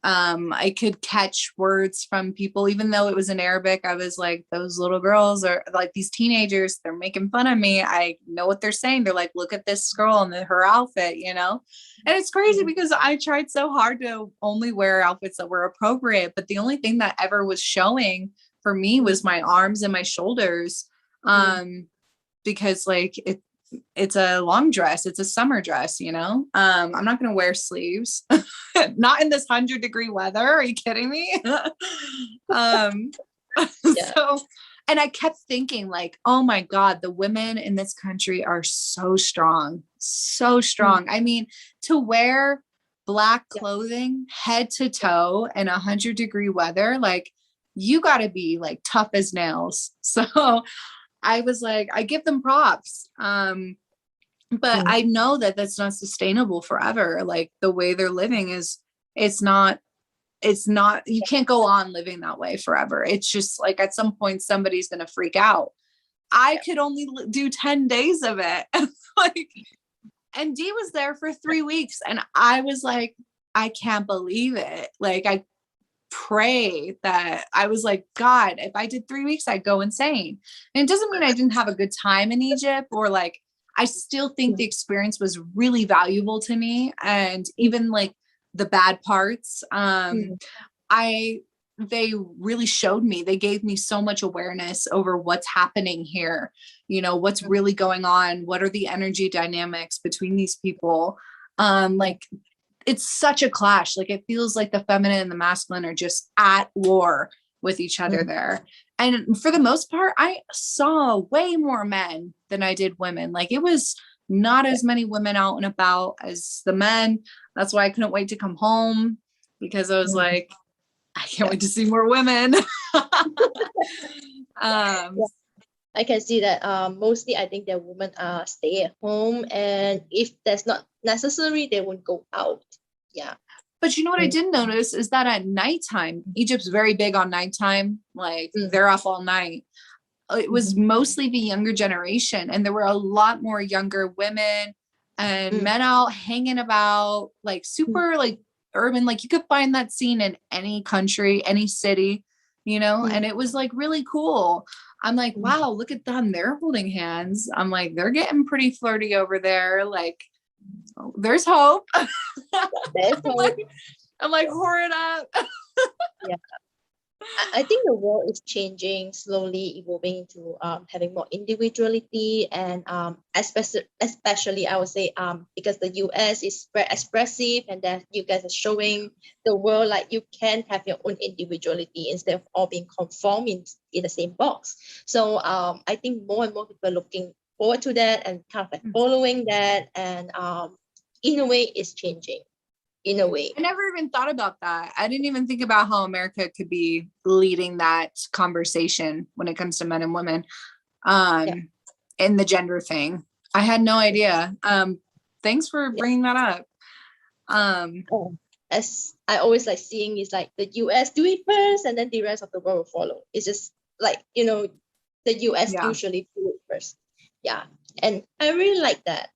I could catch words from people, even though it was in Arabic. I was like, those little girls are like these teenagers, they're making fun of me. I know what they're saying. They're like, look at this girl and her outfit, and it's crazy because I tried so hard to only wear outfits that were appropriate. But the only thing that ever was showing for me was my arms and my shoulders. Because like it's a long dress, it's a summer dress, I'm not going to wear sleeves. Not in this 100-degree weather, are you kidding me? So, and I kept thinking like, oh my God, the women in this country are so strong. I mean, to wear black clothing head to toe in 100-degree weather, like you got to be like tough as nails. So I was like, I give them props. But I know that that's not sustainable forever. Like the way they're living it's not, you can't go on living that way forever. It's just like at some point somebody's going to freak out. I could only do 10 days of it. Like, and Dee was there for 3 weeks and I was like, I can't believe it. Like I pray that I was like, God, if I did 3 weeks, I'd go insane. And it doesn't mean I didn't have a good time in Egypt, or like, I still think the experience was really valuable to me. And even like the bad parts, they really showed me, they gave me so much awareness over what's happening here. What's really going on. What are the energy dynamics between these people? Like it's such a clash. Like it feels like the feminine and the masculine are just at war with each other there. And for the most part, I saw way more men than I did women. Like it was not as many women out and about as the men. That's why I couldn't wait to come home, because I was like, I can't wait to see more women.
I can see that mostly I think that women stay at home, and if that's not necessary, they won't go out. Yeah.
But you know what I did notice is that at nighttime, Egypt's very big on nighttime. Like they're up all night. It was mostly the younger generation, and there were a lot more younger women and men out hanging about, like super like urban. Like you could find that scene in any country, any city, you know, and it was like really cool. I'm like, wow, look at them. They're holding hands. I'm like, they're getting pretty flirty over there. Like, oh, there's hope. I'm like, whore it up.
Yeah. I think the world is changing, slowly evolving into having more individuality, and especially I would say because the US is very expressive, and that you guys are showing the world like you can have your own individuality instead of all being conformed in the same box. So I think more and more people are looking forward to that and kind of like following that, and in a way it's changing. In a way,
I never even thought about that. I didn't even think about how America could be leading that conversation when it comes to men and women in the gender thing. I had no idea. Thanks for bringing that up.
As I always like seeing is like the US do it first, and then the rest of the world will follow. It's just like, you know, the US usually do it first. Yeah. And I really like that.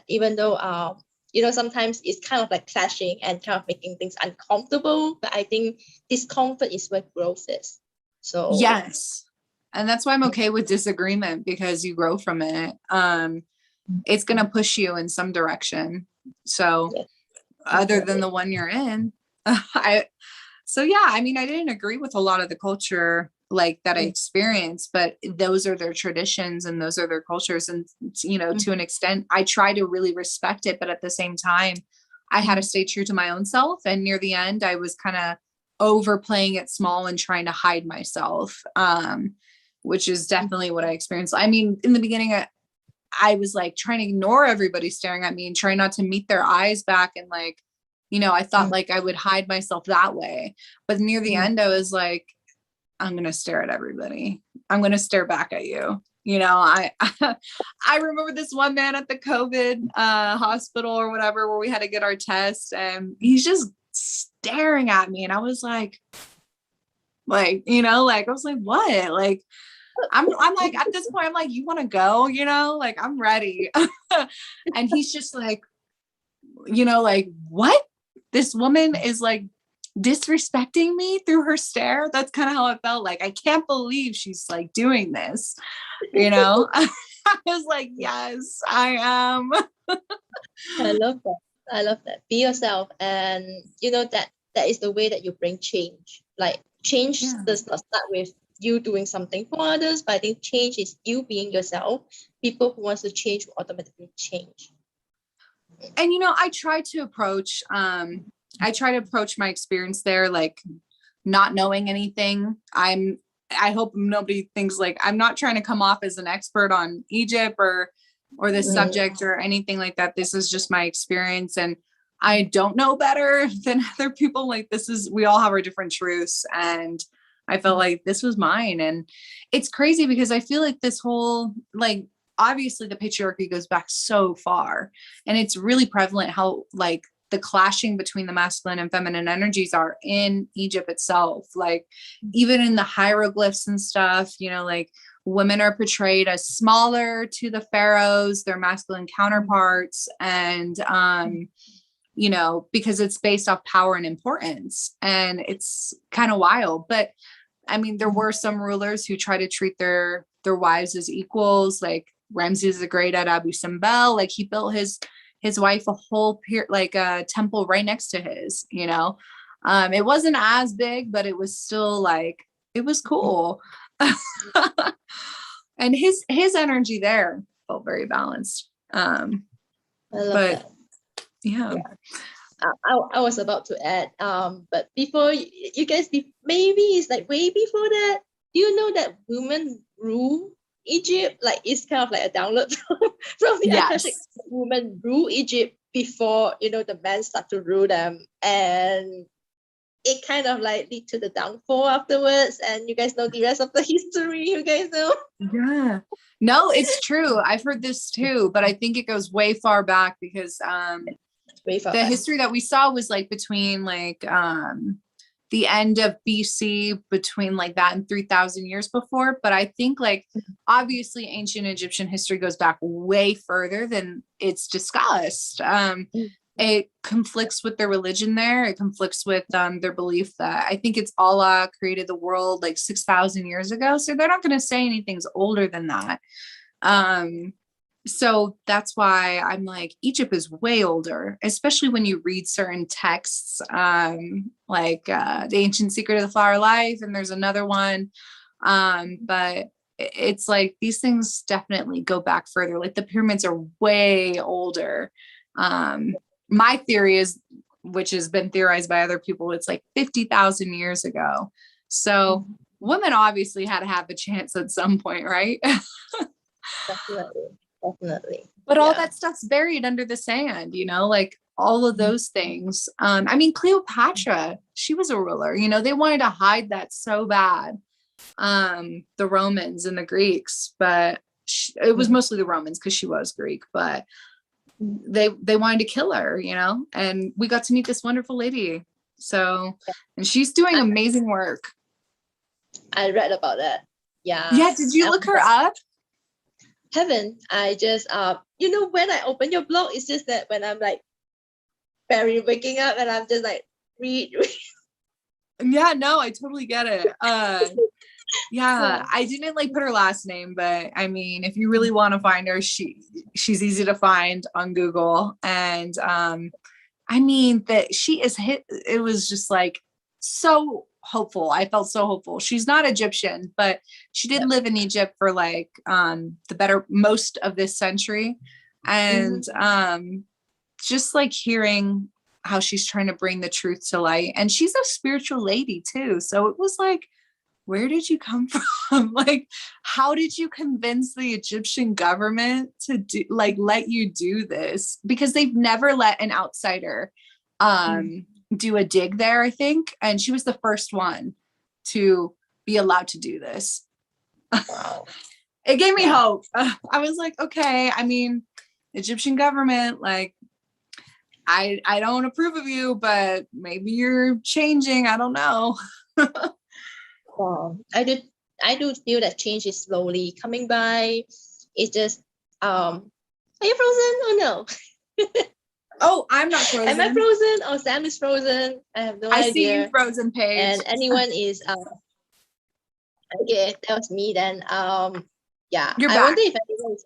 Even though you know, sometimes it's kind of like clashing and kind of making things uncomfortable, but I think discomfort is where growth is. So
yes, and that's why I'm okay with disagreement, because you grow from it. It's gonna push you in some direction. So other than the one you're in, I mean, I didn't agree with a lot of the culture like that I experienced, but those are their traditions and those are their cultures. And, you know, to an extent, I try to really respect it. But at the same time, I had to stay true to my own self. And near the end, I was kind of overplaying it small and trying to hide myself, which is definitely what I experienced. I mean, in the beginning, I was like trying to ignore everybody staring at me and trying not to meet their eyes back. And like, you know, I thought like I would hide myself that way. But near the end, I was like, I'm going to stare at everybody. I'm going to stare back at you. You know, I remember this one man at the COVID hospital or whatever, where we had to get our test, and he's just staring at me. And I was like, you know, like, I was like, what? Like, I'm like, at this point, I'm like, you want to go, you know, like, I'm ready. And he's just like, you know, like, what? This woman is like disrespecting me through her stare. That's kind of how it felt. Like, I can't believe she's like doing this, you know. I was like, yes, I am.
I love that. Be yourself, and you know that is the way that you bring change. Like, change does not start with you doing something for others, but I think change is you being yourself. People who wants to change will automatically change.
And you know, I try to approach my experience there like not knowing anything. I hope nobody thinks like I'm not trying to come off as an expert on Egypt or this subject or anything like that. This is just my experience, and I don't know better than other people. Like, we all have our different truths, and I felt like this was mine. And it's crazy because I feel like this whole, like, obviously the patriarchy goes back so far, and it's really prevalent how like the clashing between the masculine and feminine energies are in Egypt itself. Like, even in the hieroglyphs and stuff, you know, like women are portrayed as smaller to the pharaohs, their masculine counterparts. And, you know, because it's based off power and importance, and it's kind of wild. But I mean, there were some rulers who try to treat their wives as equals. Like Ramses the Great at Abu Simbel, like he built his wife a whole temple right next to his, you know. It wasn't as big, but it was still like, it was cool. And his energy there felt very balanced.
I love that.
Yeah.
I was about to add, but before you guys, maybe it's like way before that, do you know that women rule Egypt? Like it's kind of like a download from the Akashic.
Yes.
Women rule Egypt before, you know, the men start to rule them. And it kind of like lead to the downfall afterwards. And you guys know the rest of the history, you guys know.
Yeah. No, it's true. I've heard this too, but I think it goes way far back because
Way far
the
back.
history that we saw was like between like the end of BC, between like that and 3,000 years before. But I think like obviously ancient Egyptian history goes back way further than it's discussed. It conflicts with their religion there. It conflicts with their belief that I think it's Allah created the world like 6,000 years ago. So they're not going to say anything's older than that. So that's why I'm like, Egypt is way older, especially when you read certain texts, like The Ancient Secret of the Flower Life, and there's another one. But it's like these things definitely go back further. Like the pyramids are way older. My theory is, which has been theorized by other people, it's like 50,000 years ago. So women obviously had to have a chance at some point, right?
Definitely.
But all that stuff's buried under the sand, you know, like all of those things. I mean, Cleopatra, she was a ruler, you know, they wanted to hide that so bad. The Romans and the Greeks, but it was mostly the Romans because she was Greek, but they wanted to kill her, you know, and we got to meet this wonderful lady. So, and she's doing amazing work.
I read about that. Yeah.
Yeah. Did you look her up?
Haven't. I just you know, when I open your blog, it's just that when I'm like barely waking up and I'm just like read.
Yeah, no, I totally get it. Yeah, I didn't like put her last name, but I mean, if you really want to find her, she's easy to find on Google. And I mean that she is hit. It was just like so hopeful. I felt so hopeful. She's not Egyptian, but she did live in Egypt for like the most of this century. And just like hearing how she's trying to bring the truth to light. And she's a spiritual lady too. So it was like, where did you come from? Like, how did you convince the Egyptian government to do, like, let you do this? Because they've never let an outsider do a dig there, I think. And she was the first one to be allowed to do this.
Wow.
It gave me hope. I was like, okay, I mean, Egyptian government, like, I don't approve of you, but maybe you're changing. I don't know.
Wow. I do feel that change is slowly coming by. It's just are you frozen? Oh no.
Oh, I'm not frozen.
Am I frozen? Oh, Sam is frozen. I have no idea.
I see you frozen, Paige.
And anyone is okay, that was me then. Yeah,
You're
I
back.
wonder if anyone is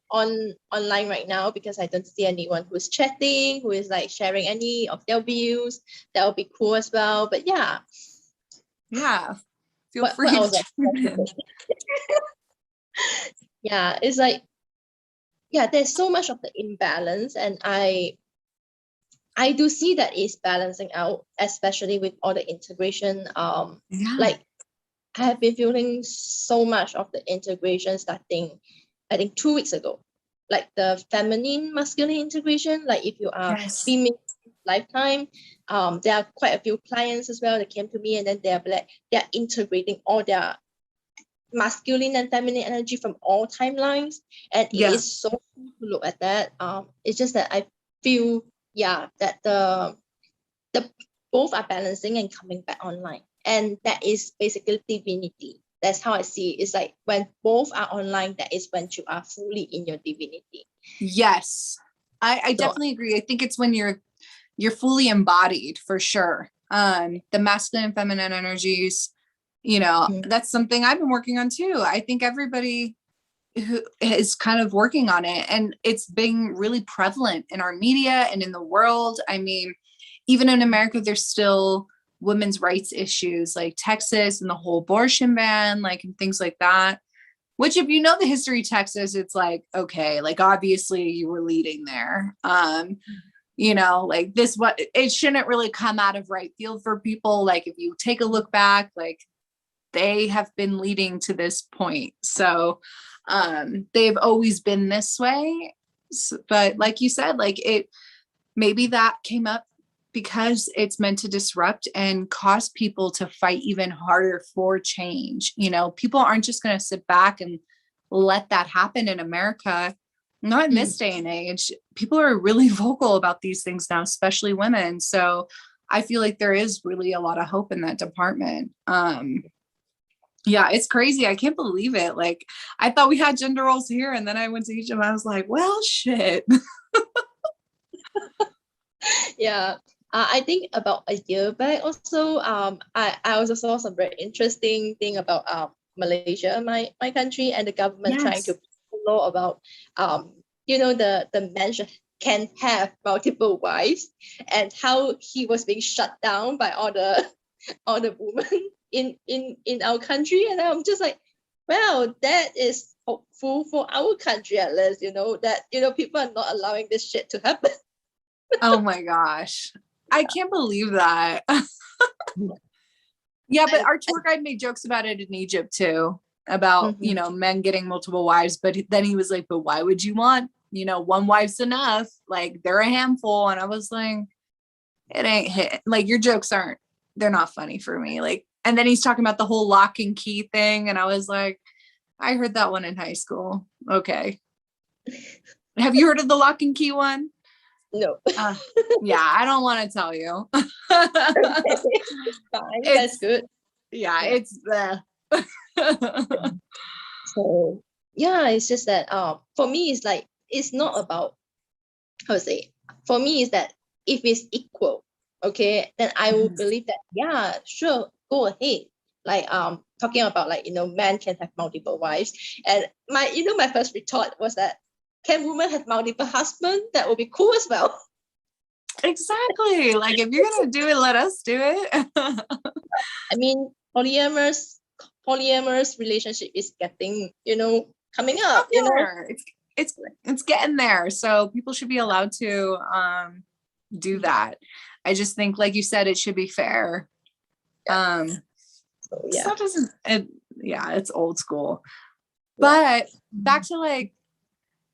online right now, because I don't see anyone who's chatting, who is like sharing any of their views. That would be cool as well. But yeah.
Feel free to tune in.
Yeah, it's like, yeah, there's so much of the imbalance, and I do see that it's balancing out, especially with all the integration. Like I have been feeling so much of the integration starting, I think 2 weeks ago, like the feminine masculine integration. Like if you are female lifetime, there are quite a few clients as well that came to me, and then they're integrating all their masculine and feminine energy from all timelines, and it is so cool to look at that. It's just that I feel that the both are balancing and coming back online, and that is basically divinity. That's how I see it. It's like when both are online, that is when you are fully in your divinity.
Yes, I definitely agree. I think it's when you're fully embodied, for sure. The masculine and feminine energies, you know, that's something I've been working on too. I think everybody who is kind of working on it, and it's being really prevalent in our media and in the world. I mean, even in America, there's still women's rights issues like Texas and the whole abortion ban, like, and things like that. Which, if you know the history of Texas, it's like, okay, like obviously you were leading there. You know, like it shouldn't really come out of right field for people. Like if you take a look back, like they have been leading to this point. So they've always been this way. But like you said, like maybe that came up because it's meant to disrupt and cause people to fight even harder for change. You know, people aren't just going to sit back and let that happen in America. Not in this day and age. People are really vocal about these things now, especially women. So I feel like there is really a lot of hope in that department. Yeah, it's crazy. I can't believe it. Like, I thought we had gender roles here, and then I went to Egypt and I was like, well, shit.
Yeah. I think about a year back also, I also saw some very interesting thing about Malaysia, my country, and the government trying to law about the man can have multiple wives, and how he was being shut down by all the women in our country. And I'm just like, well, that is hopeful for our country at least, that people are not allowing this shit to happen.
Oh my gosh. I can't believe that. Yeah, but our tour guide made jokes about it in Egypt too, about, men getting multiple wives. But then he was like, but why would you want, one wife's enough? Like, they're a handful. And I was like, it ain't hit. Like, your jokes they're not funny for me. Like, and then he's talking about the whole lock and key thing. And I was like, I heard that one in high school. Okay. Have you heard of the lock and key one?
No.
Yeah, I don't want to tell you.
Fine, that's good.
Yeah, it's
So yeah, it's just that for me it's like, it's not about, how to say, for me is that if it's equal, okay, then I will believe that, yeah, sure, go ahead. Like talking about, like, men can have multiple wives, and my first retort was that, can women have multiple husbands? That would be cool as well.
Exactly. Like, if you're gonna do it, let us do it.
I mean, polyamorous relationship is getting, coming up.
It's getting there. So people should be allowed to do that. I just think, like you said, it should be fair.
So, yeah.
It's old school. But back to, like,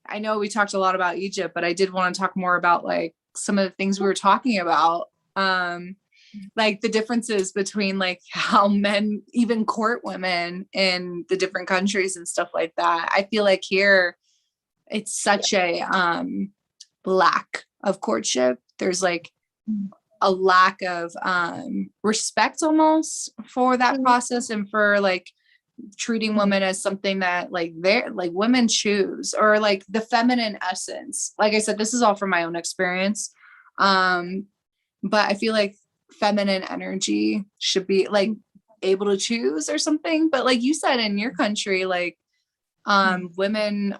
I know we talked a lot about Egypt, but I did want to talk more about, like, some of the things we were talking about, like the differences between, like, how men even court women in the different countries and stuff like that. I feel like here it's such a lack of courtship. There's like a lack of respect almost for that process, and for, like, treating women as something that, like, they're like, women choose, or like the feminine essence. Like I said, this is all from my own experience. But I feel like feminine energy should be, like, able to choose or something. But like you said, in your country, like, women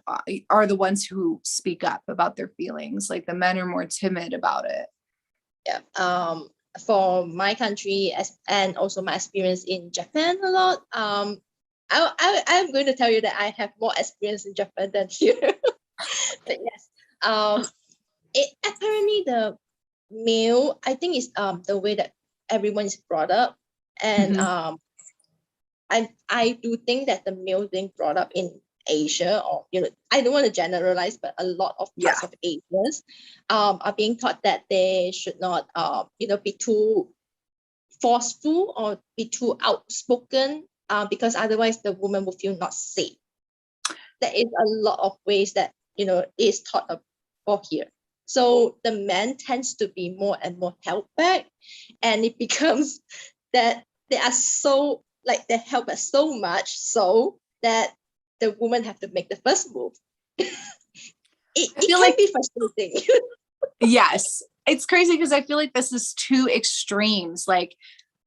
are the ones who speak up about their feelings. Like, the men are more timid about it.
Yeah. For my country, and also my experience in Japan a lot, I'm going to tell you that I have more experience in Japan than here. But yes, apparently the male, I think, is the way that everyone is brought up, and I do think that the male being brought up in Asia, or I don't want to generalize, but a lot of parts of Asians are being taught that they should not be too forceful or be too outspoken, because otherwise the woman will feel not safe. There is a lot of ways that is taught about here. So the man tends to be more and more held back, and it becomes that they are so, like, they held back so much so that the woman have to make the first move. it can like, be frustrating.
Yes, it's crazy because I feel like this is two extremes. Like,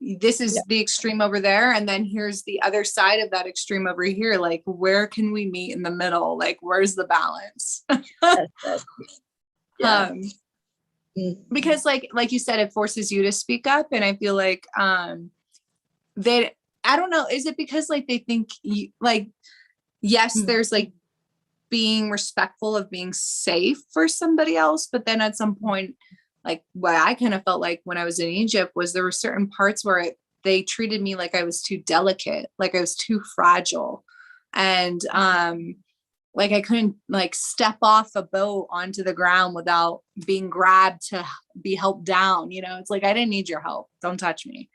this is the extreme over there, and then here's the other side of that extreme over here. Like, where can we meet in the middle? Like, where's the balance? Because like you said, it forces you to speak up, and I feel like they, I don't know, is it because, like, they think like, yes, there's like being respectful of being safe for somebody else, but then at some point, like, what I kind of felt like when I was in Egypt was there were certain parts where they treated me like I was too delicate, like I was too fragile. And like I couldn't like step off a boat onto the ground without being grabbed to be helped down. You know, it's like, I didn't need your help. Don't touch me.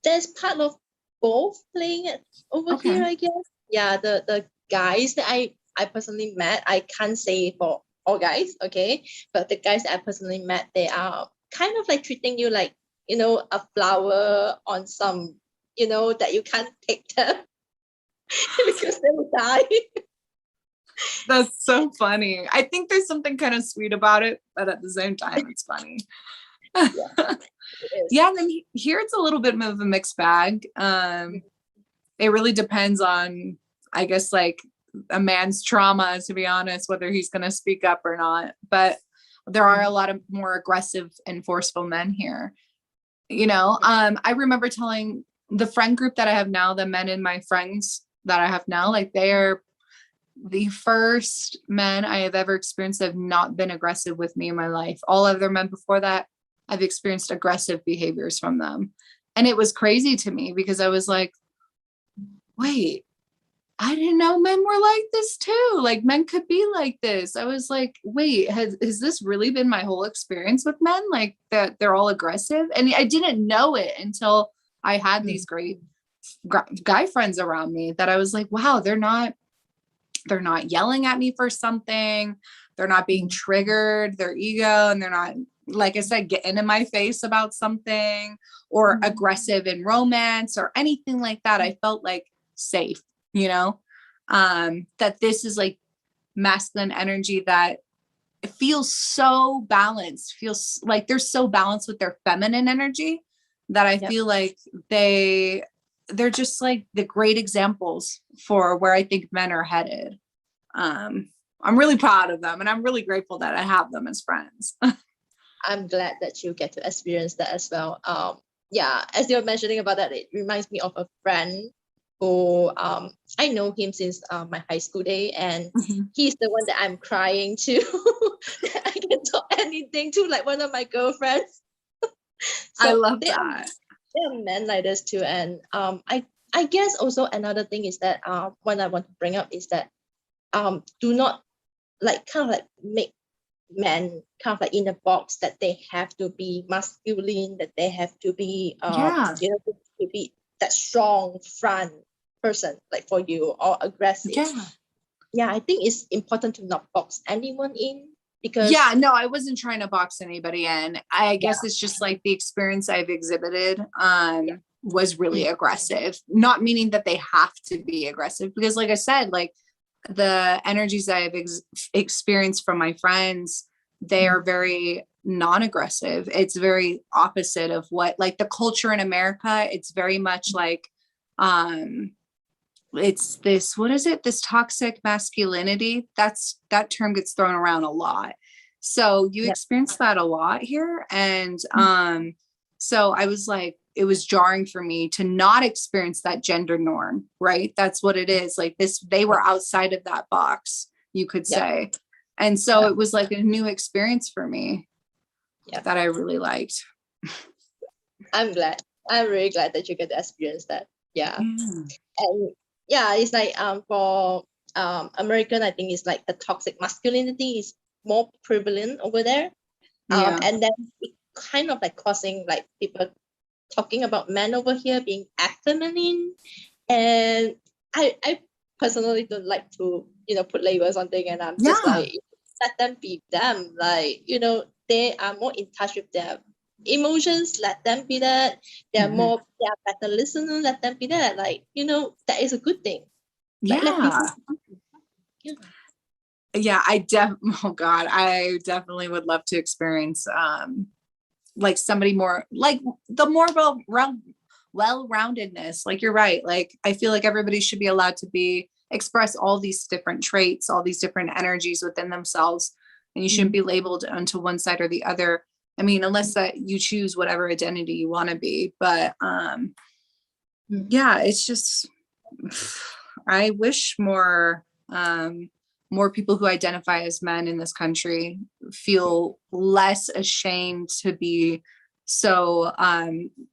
There's part of both playing it over here, I guess. Yeah, the guys that I personally met, I can't say for all guys, okay, but the guys that I personally met, they are kind of like treating you like, you know, a flower on some, you know, that you can't pick them because they will die.
That's so funny. I think there's something kind of sweet about it, but at the same time, it's funny. Yeah, and then here it's a little bit of a mixed bag. It really depends on, I guess, like a man's trauma, to be honest, whether he's going to speak up or not. But there are a lot of more aggressive and forceful men here. You know, I remember telling the friend group that I have now, the men in my friends that I have now, like they are the first men I have ever experienced that have not been aggressive with me in my life. All other men before that, I've experienced aggressive behaviors from them. And it was crazy to me because I was like, wait, I didn't know men were like this too. Like men could be like this. I was like, wait, has this really been my whole experience with men? Like that they're all aggressive? And I didn't know it until I had these great guy friends around me that I was like, wow, they're not yelling at me for something. They're not being triggered, their ego, and they're not, like I said, getting in my face about something or aggressive in romance or anything like that. I felt like safe, you know, that this is like masculine energy that feels so balanced, feels like they're so balanced with their feminine energy that I feel like they're just like the great examples for where I think men are headed. I'm really proud of them and I'm really grateful that I have them as friends.
I'm glad that you get to experience that as well. Yeah, as you're mentioning about that, it reminds me of a friend who I know him since my high school day, and he's the one that I'm crying to. That I can talk anything to, like one of my girlfriends.
I love that.
There are men like this too, and I guess also another thing is that what I want to bring up is that do not like kind of like make men kind of like in a box that they have to be masculine, that they have to be you know, to be that strong front person like for you or aggressive. I think it's important to not box anyone in, because
no, I wasn't trying to box anybody in. I guess it's just like the experience I've exhibited was really aggressive, not meaning that they have to be aggressive, because like I said, like the energies I've experienced from my friends, they are very non-aggressive. It's very opposite of what, like the culture in America, it's very much like, it's this, what is it? This toxic masculinity. That term gets thrown around a lot. So you experience that a lot here. And, so I was like, it was jarring for me to not experience that gender norm, right? That's what it is. Like this, they were outside of that box, you could say. And so it was like a new experience for me that I really liked.
I'm really glad that you get to experience that. And it's like for American, I think it's like the toxic masculinity is more prevalent over there. And then it kind of like causing like people talking about men over here being effeminate. And I personally don't like to, you know, put labels on things, and I'm just like, let them be them. Like, you know, they are more in touch with their emotions, let them be that. They are better listeners, let them be that. Like, you know, that is a good thing. Like,
I definitely would love to experience like somebody more like the more well-roundedness. Like you're right. Like I feel like everybody should be allowed to express all these different traits, all these different energies within themselves, and you shouldn't be labeled onto one side or the other. I mean, unless that you choose whatever identity you want to be. But it's just, I wish more people who identify as men in this country feel less ashamed to be So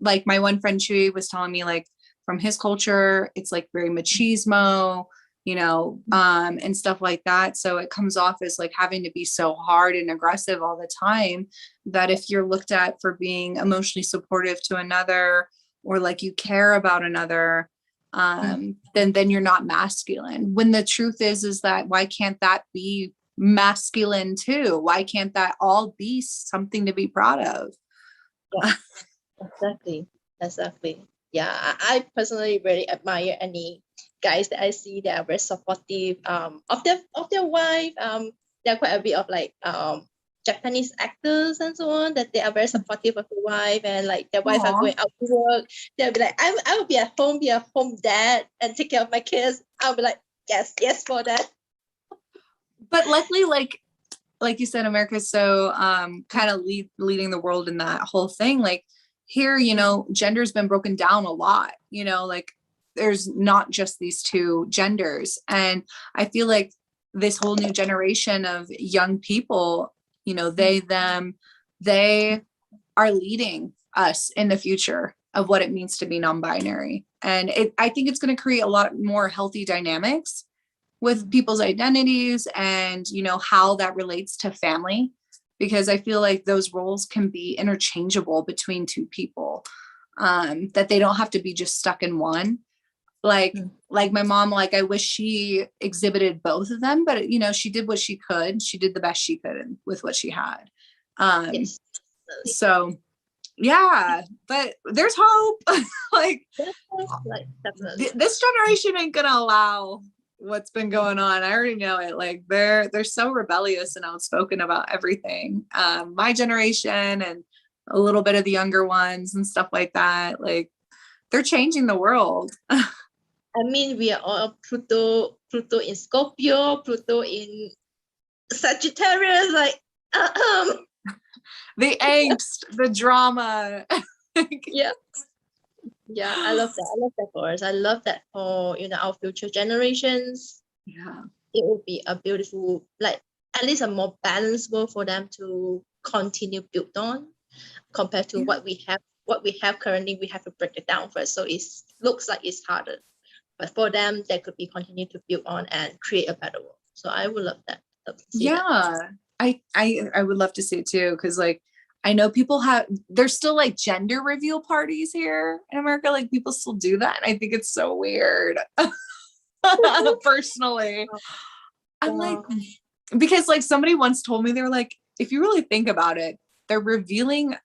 like my one friend Chewy was telling me, like from his culture, it's like very machismo, and stuff like that. So it comes off as like having to be so hard and aggressive all the time, that if you're looked at for being emotionally supportive to another, or like you care about another, then you're not masculine. When the truth is that why can't that be masculine too? Why can't that all be something to be proud of?
Yeah, exactly. Yeah, I personally really admire any guys that I see that are very supportive of their wife. There are quite a bit of like Japanese actors and so on, that they are very supportive of the wife, and like their wife are
Aw.
going out to work. They'll be like, I will be a home dad and take care of my kids. I'll be like, yes for that.
But luckily, like you said, America's so kind of leading the world in that whole thing. Like here, gender's been broken down a lot, like there's not just these two genders. And I feel like this whole new generation of young people, they, them, they are leading us in the future of what it means to be non-binary. And I think it's going to create a lot more healthy dynamics with people's identities, and how that relates to family, because I feel like those roles can be interchangeable between two people, that they don't have to be just stuck in one. Like my mom, like I wish she exhibited both of them, but she did what she could. She did the best she could with what she had.
Yes.
So yeah, but there's hope. Like
Definitely.
this generation ain't gonna allow what's been going on. I already know it. Like they're so rebellious and outspoken about everything. My generation and a little bit of the younger ones and stuff like that. Like they're changing the world.
I mean, we are all Pluto in Scorpio, Pluto in Sagittarius, like
The angst, the drama.
yeah. I love that for us. I love that for our future generations.
Yeah.
It will be a beautiful, like at least a more balanced world for them to continue build on, compared to what we have currently. We have to break it down first, so it looks like it's harder, but for them they could be continue to build on and create a better world. So I would love that.
Yeah. I would love to see it too, because like I know people there's still like gender reveal parties here in America. Like people still do that. And I think it's so weird. Personally, I'm like, because like somebody once told me, they're like, if you really think about it, they're revealing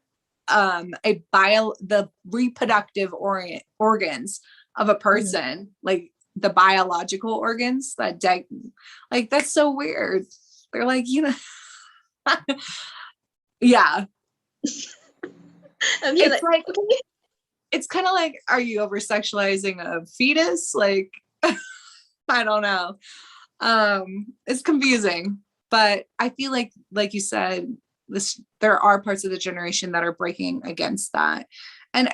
the reproductive organs of a person, like the biological organs like that's so weird. They're like, yeah.
I'm just
It's like okay. It's kind of like, are you over sexualizing a fetus? Like I don't know. It's confusing, but I feel like you said, there are parts of the generation that are breaking against that. And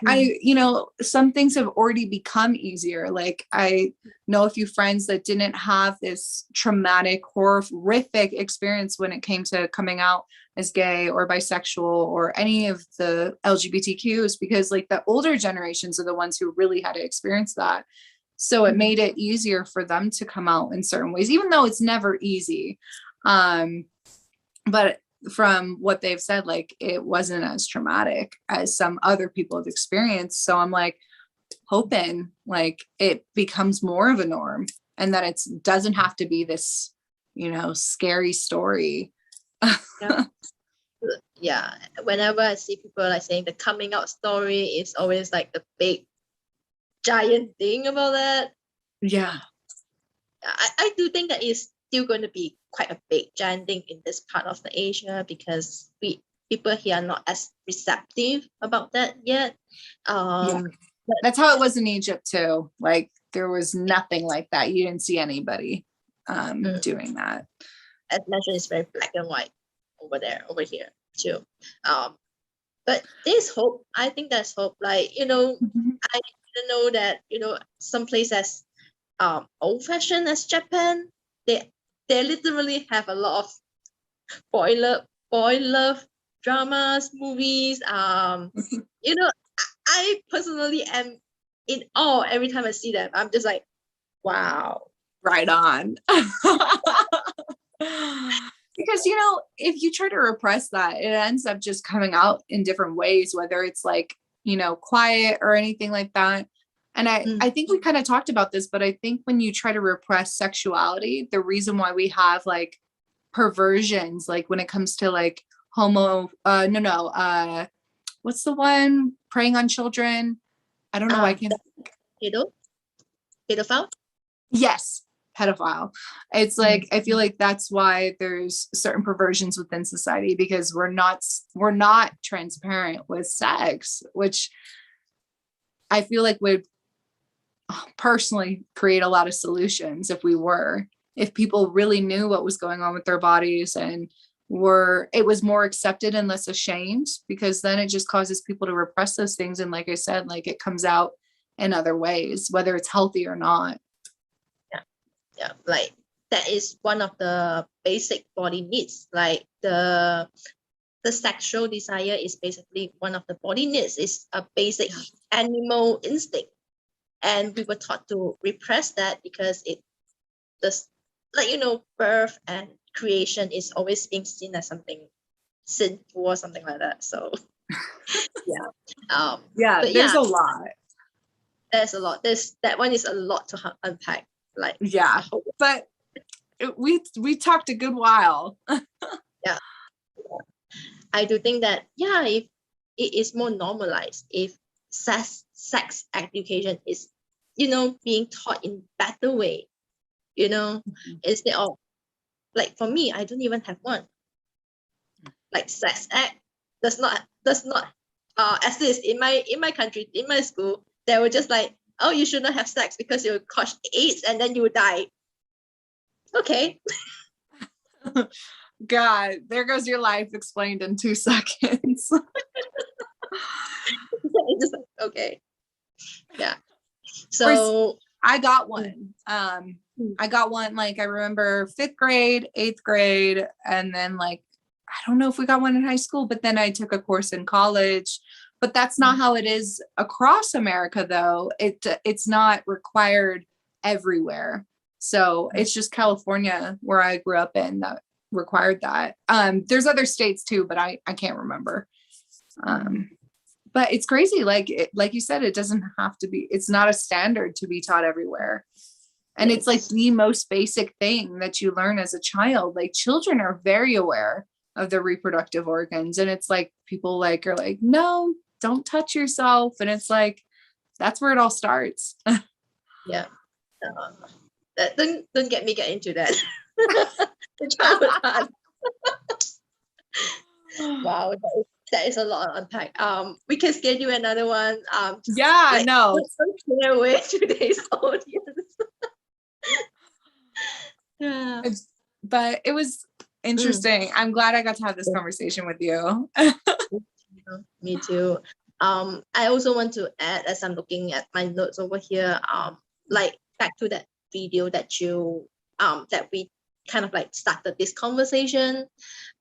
some things have already become easier. Like I know a few friends that didn't have this traumatic, horrific experience when it came to coming out as gay or bisexual or any of the LGBTQs, because like the older generations are the ones who really had to experience that. So it made it easier for them to come out in certain ways, even though it's never easy. But from what they've said, like it wasn't as traumatic as some other people have experienced. So I'm like hoping like it becomes more of a norm, and that it doesn't have to be this, scary story.
Yeah. Whenever I see people like saying the coming out story is always like the big giant thing about that.
Yeah.
I do think that is still going to be quite a big giant thing in this part of the Asia, because people here are not as receptive about that yet.
Yeah. That's how it was in Egypt too. Like there was nothing like that. You didn't see anybody doing that.
As mentioned, it's very black and white over here too. But there's hope. I think there's hope. Like, I didn't know that, some places old fashioned as Japan, they literally have a lot of boy love dramas, movies. You know, I personally am in awe every time I see them. I'm just like, wow.
Right on. Because, you know, if you try to repress that, it ends up just coming out in different ways, whether it's like, you know, quiet or anything like that. And I think we kind of talked about this, but I think when you try to repress sexuality, the reason why we have like perversions, like when it comes to like what's the one preying on children? I don't know. I can't.
Pedophile?
Yes, pedophile. It's like I feel like that's why there's certain perversions within society, because we're not transparent with sex, which I feel like would personally create a lot of solutions if people really knew what was going on with their bodies and it was more accepted and less ashamed, because then it just causes people to repress those things. And like I said, like it comes out in other ways, whether it's healthy or not.
Yeah, like that is one of the basic body needs. Like the sexual desire is basically one of the body needs. It's a basic animal instinct, and we were taught to repress that because it does, like, you know, birth and creation is always being seen as something sinful or something like that. So
There's a lot.
There's a lot. That one is a lot to unpack. Like,
yeah, but we talked a good while.
Yeah, I do think that if it is more normalized, if sex education is, you know, being taught in better way, you know, instead of, like, for me, I don't even have one. Like sex ed does not exist in my country, in my school. They were just like, oh, you should not have sex because you'll catch AIDS and then you will die. Okay.
God, there goes your life explained in 2 seconds.
Just like, okay. Yeah. So
I got one. I got one, like I remember 5th grade, 8th grade, and then like I don't know if we got one in high school, but then I took a course in college. But that's not how it is across America, though. It's not required everywhere. So it's just California, where I grew up in, that required that. There's other states too, but I can't remember. But it's crazy. Like you said, it doesn't have to be. It's not a standard to be taught everywhere. And it's like the most basic thing that you learn as a child. Like children are very aware of their reproductive organs, and it's like people like are like, no, don't touch yourself. And it's like, that's where it all starts.
Yeah. Don't get me into that. Wow, that is a lot to unpack. We can schedule another one.
No.
Clear away today's audience. Yeah.
But it was interesting. I'm glad I got to have this conversation with you.
Me too. I also want to add, as I'm looking at my notes over here, like back to that video that you that we kind of like started this conversation.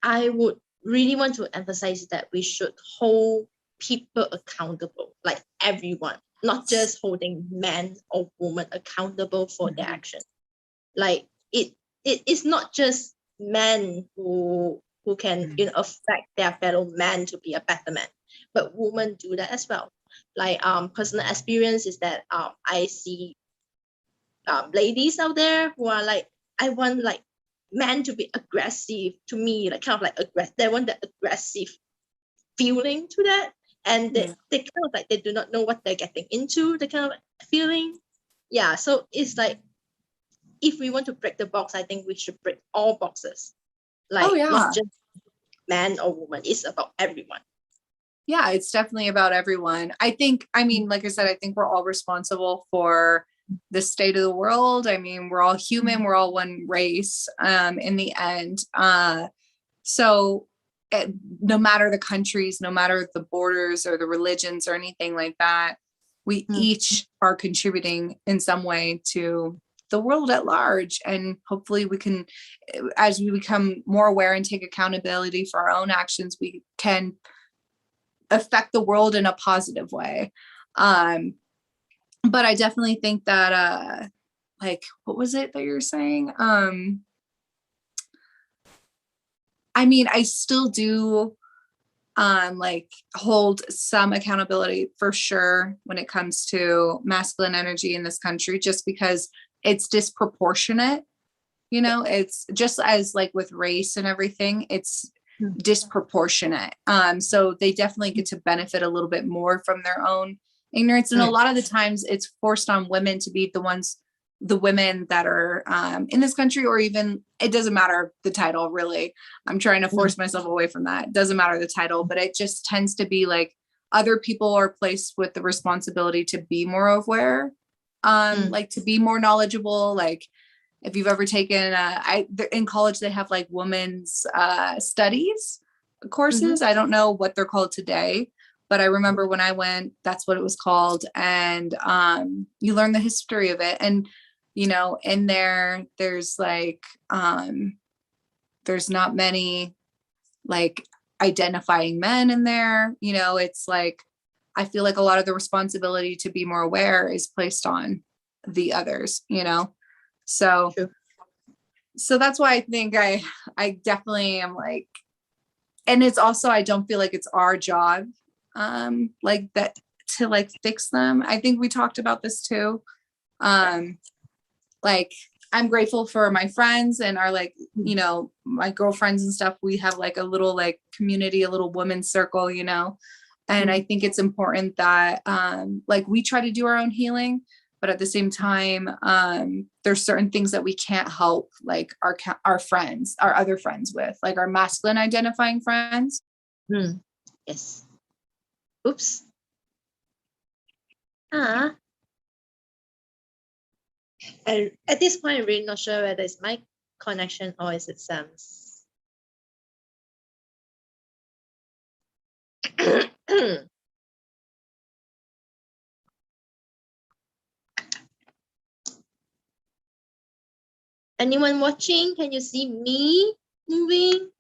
I would really want to emphasize that we should hold people accountable, like everyone, not just holding men or women accountable for their action. Like it is not just men who can, you know, affect their fellow men to be a better man, but women do that as well. Like personal experience is that I see ladies out there who are like, I want like men to be aggressive to me, like kind of like aggressive. They want the aggressive feeling to that, and they kind of like, they do not know what they're getting into, the kind of feeling. Yeah, so it's like, if we want to break the box, I think we should break all boxes. Like, not just man or woman, it's about everyone.
Yeah, it's definitely about everyone. I mean, like I said, I think we're all responsible for the state of the world. I mean, we're all human, we're all one race in the end. So no matter the countries, no matter the borders or the religions or anything like that, we each are contributing in some way to the world at large. And hopefully we can, as we become more aware and take accountability for our own actions, we can affect the world in a positive way. But I definitely think that like, what was it that you're saying? I mean, I still do like hold some accountability for sure when it comes to masculine energy in this country, just because it's disproportionate. You know, it's just as like with race and everything, it's disproportionate. So they definitely get to benefit a little bit more from their own ignorance. And a lot of the times it's forced on women to be the women that are in this country, or even, it doesn't matter the title really. I'm trying to force myself away from that. It doesn't matter the title, but it just tends to be like other people are placed with the responsibility to be more aware, like to be more knowledgeable. Like if you've ever taken, in college, they have like women's studies courses. I don't know what they're called today, but I remember when I went, that's what it was called. And you learn the history of it. And, you know, in there's like, there's not many like identifying men in there. You know, it's like, I feel like a lot of the responsibility to be more aware is placed on the others, you know? So, so that's why I think I definitely am like, and it's also, I don't feel like it's our job, like that to like fix them. I think we talked about this too. Like I'm grateful for my friends and our like, you know, my girlfriends and stuff. We have like a little like community, a little women's circle, you know? And I think it's important that like we try to do our own healing, but at the same time, there's certain things that we can't help like our friends, our other friends with, like our masculine identifying friends.
Yes. Oops. And at this point, I'm really not sure whether it's my connection or is it Sam's. Anyone watching? Can you see me moving?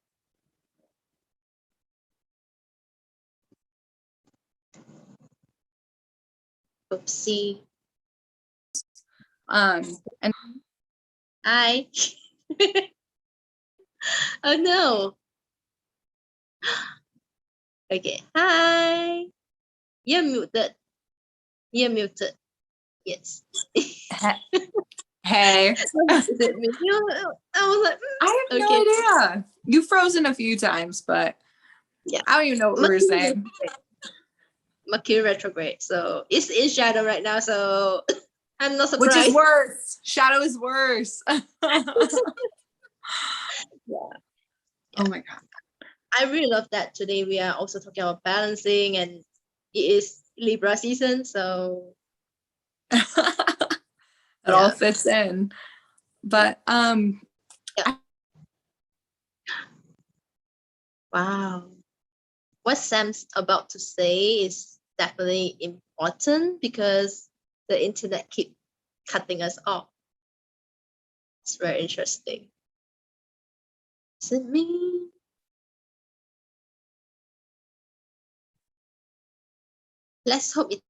Oopsie.
And
Hi. Oh no. Okay. Hi. You're muted. You're muted. Yes.
hey,
Is it me? I was like,
I have no idea. You've frozen a few times, but
yeah,
I don't even know what we were saying.
Mercury retrograde. So it's in shadow right now. So I'm not surprised.
Which is worse. Shadow is worse.
Yeah.
Oh my God.
I really love that today we are also talking about balancing, and it is Libra season. So
it all fits in. But
wow. What Sam's about to say is definitely important because the internet keep cutting us off. It's very interesting. Is it me? Let's hope it.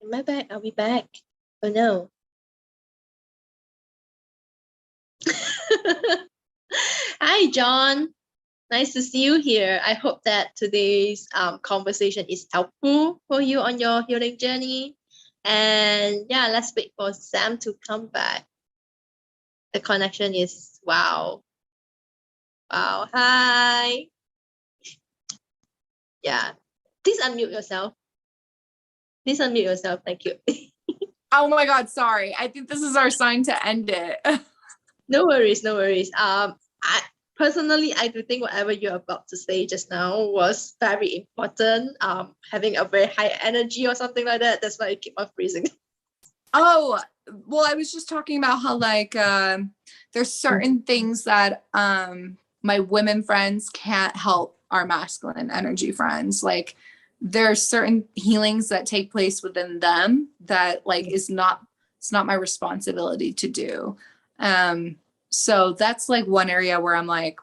Am I back? Are we back? Oh no. Hi, John. Nice to see you here. I hope that today's conversation is helpful for you on your healing journey. And yeah, let's wait for Sam to come back. The connection is wow. Wow. Hi. Yeah. Please unmute yourself. Please unmute yourself. Thank you.
oh my God, sorry. I think this is our sign to end it.
No worries, no worries. personally, I do think whatever you're about to say just now was very important. Having a very high energy or something like that. That's why I keep on freezing.
Oh, well, I was just talking about how like there's certain things that my women friends can't help our masculine energy friends. Like there's certain healings that take place within them that like it's not my responsibility to do. So that's like one area where I'm like,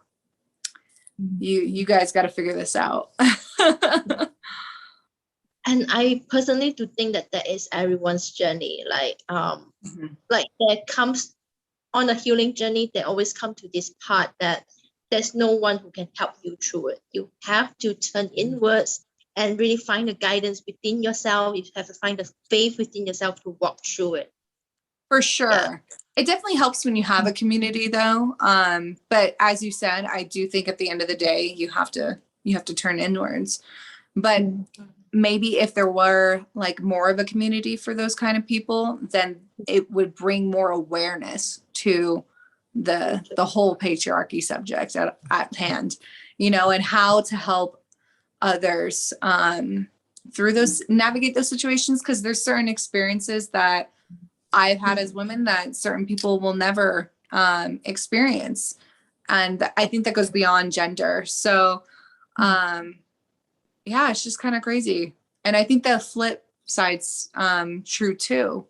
you guys got to figure this out.
And I personally do think that is everyone's journey. Like there comes on a healing journey, they always come to this part that there's no one who can help you through it. You have to turn inwards and really find the guidance within yourself. You have to find the faith within yourself to walk through it.
For sure. Yeah. It definitely helps when you have a community though. But as you said, I do think at the end of the day, you have to turn inwards. But maybe if there were like more of a community for those kind of people, then it would bring more awareness to the whole patriarchy subject at hand, you know, and how to help others through navigate those situations. Because there's certain experiences that I've had as women that certain people will never experience. And I think that goes beyond gender. So yeah, it's just kind of crazy. And I think the flip side's true too.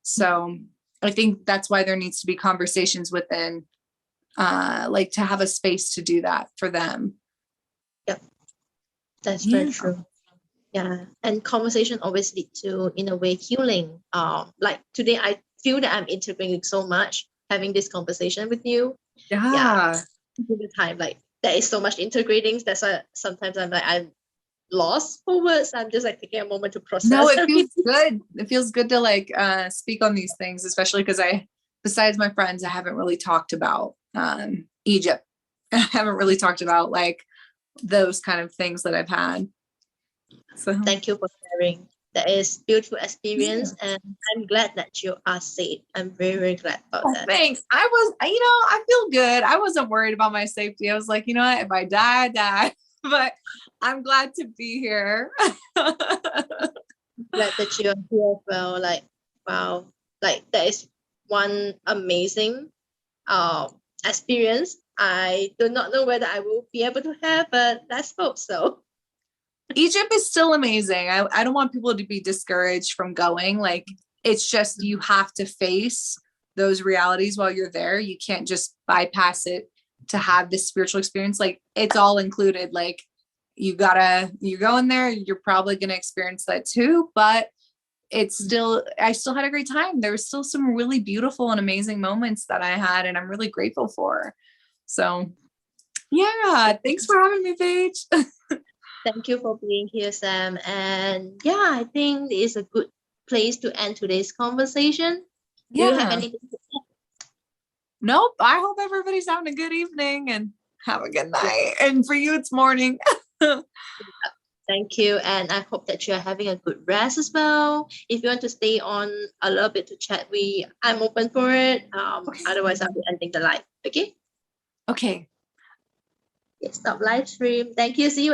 So I think that's why there needs to be conversations within, like to have a space to do that for them.
Yep. That's very true. Yeah. And conversation always lead to, in a way, healing. Like today, I feel that I'm integrating so much having this conversation with you.
Yeah.
The time, like there is so much integrating. That's why sometimes I'm lost for words. I'm just like taking a moment to process.
No, it feels good. It feels good to like speak on these things, especially because besides my friends, I haven't really talked about Egypt. I haven't really talked about like those kind of things that I've had. So
thank you for sharing. That is beautiful experience, and I'm glad that you are safe. I'm very, very glad about that.
Thanks. I feel good. I wasn't worried about my safety. I was like, you know what, if I die, I die. But I'm glad to be here.
Glad that you're here as well. Like, wow, like that is one amazing experience. I do not know whether I will be able to have, but let's hope so.
Egypt is still amazing. I don't want people to be discouraged from going. Like, it's just you have to face those realities while you're there. You can't just bypass it to have this spiritual experience. Like, it's all included. Like, you go in there, you're probably going to experience that too, but I still had a great time. There was still some really beautiful and amazing moments that I had, and I'm really grateful for. So yeah, thanks for having me, Paige.
Thank you for being here, Sam. And yeah, I think it's a good place to end today's conversation. Do you have anything to add?
Nope. I hope everybody's having a good evening and have a good night. And for you, it's morning.
Thank you. And I hope that you're having a good rest as well. If you want to stay on a little bit to chat, I'm open for it. Otherwise, I'll be ending the live. Okay?
Okay.
Stop live stream. Thank you. See you.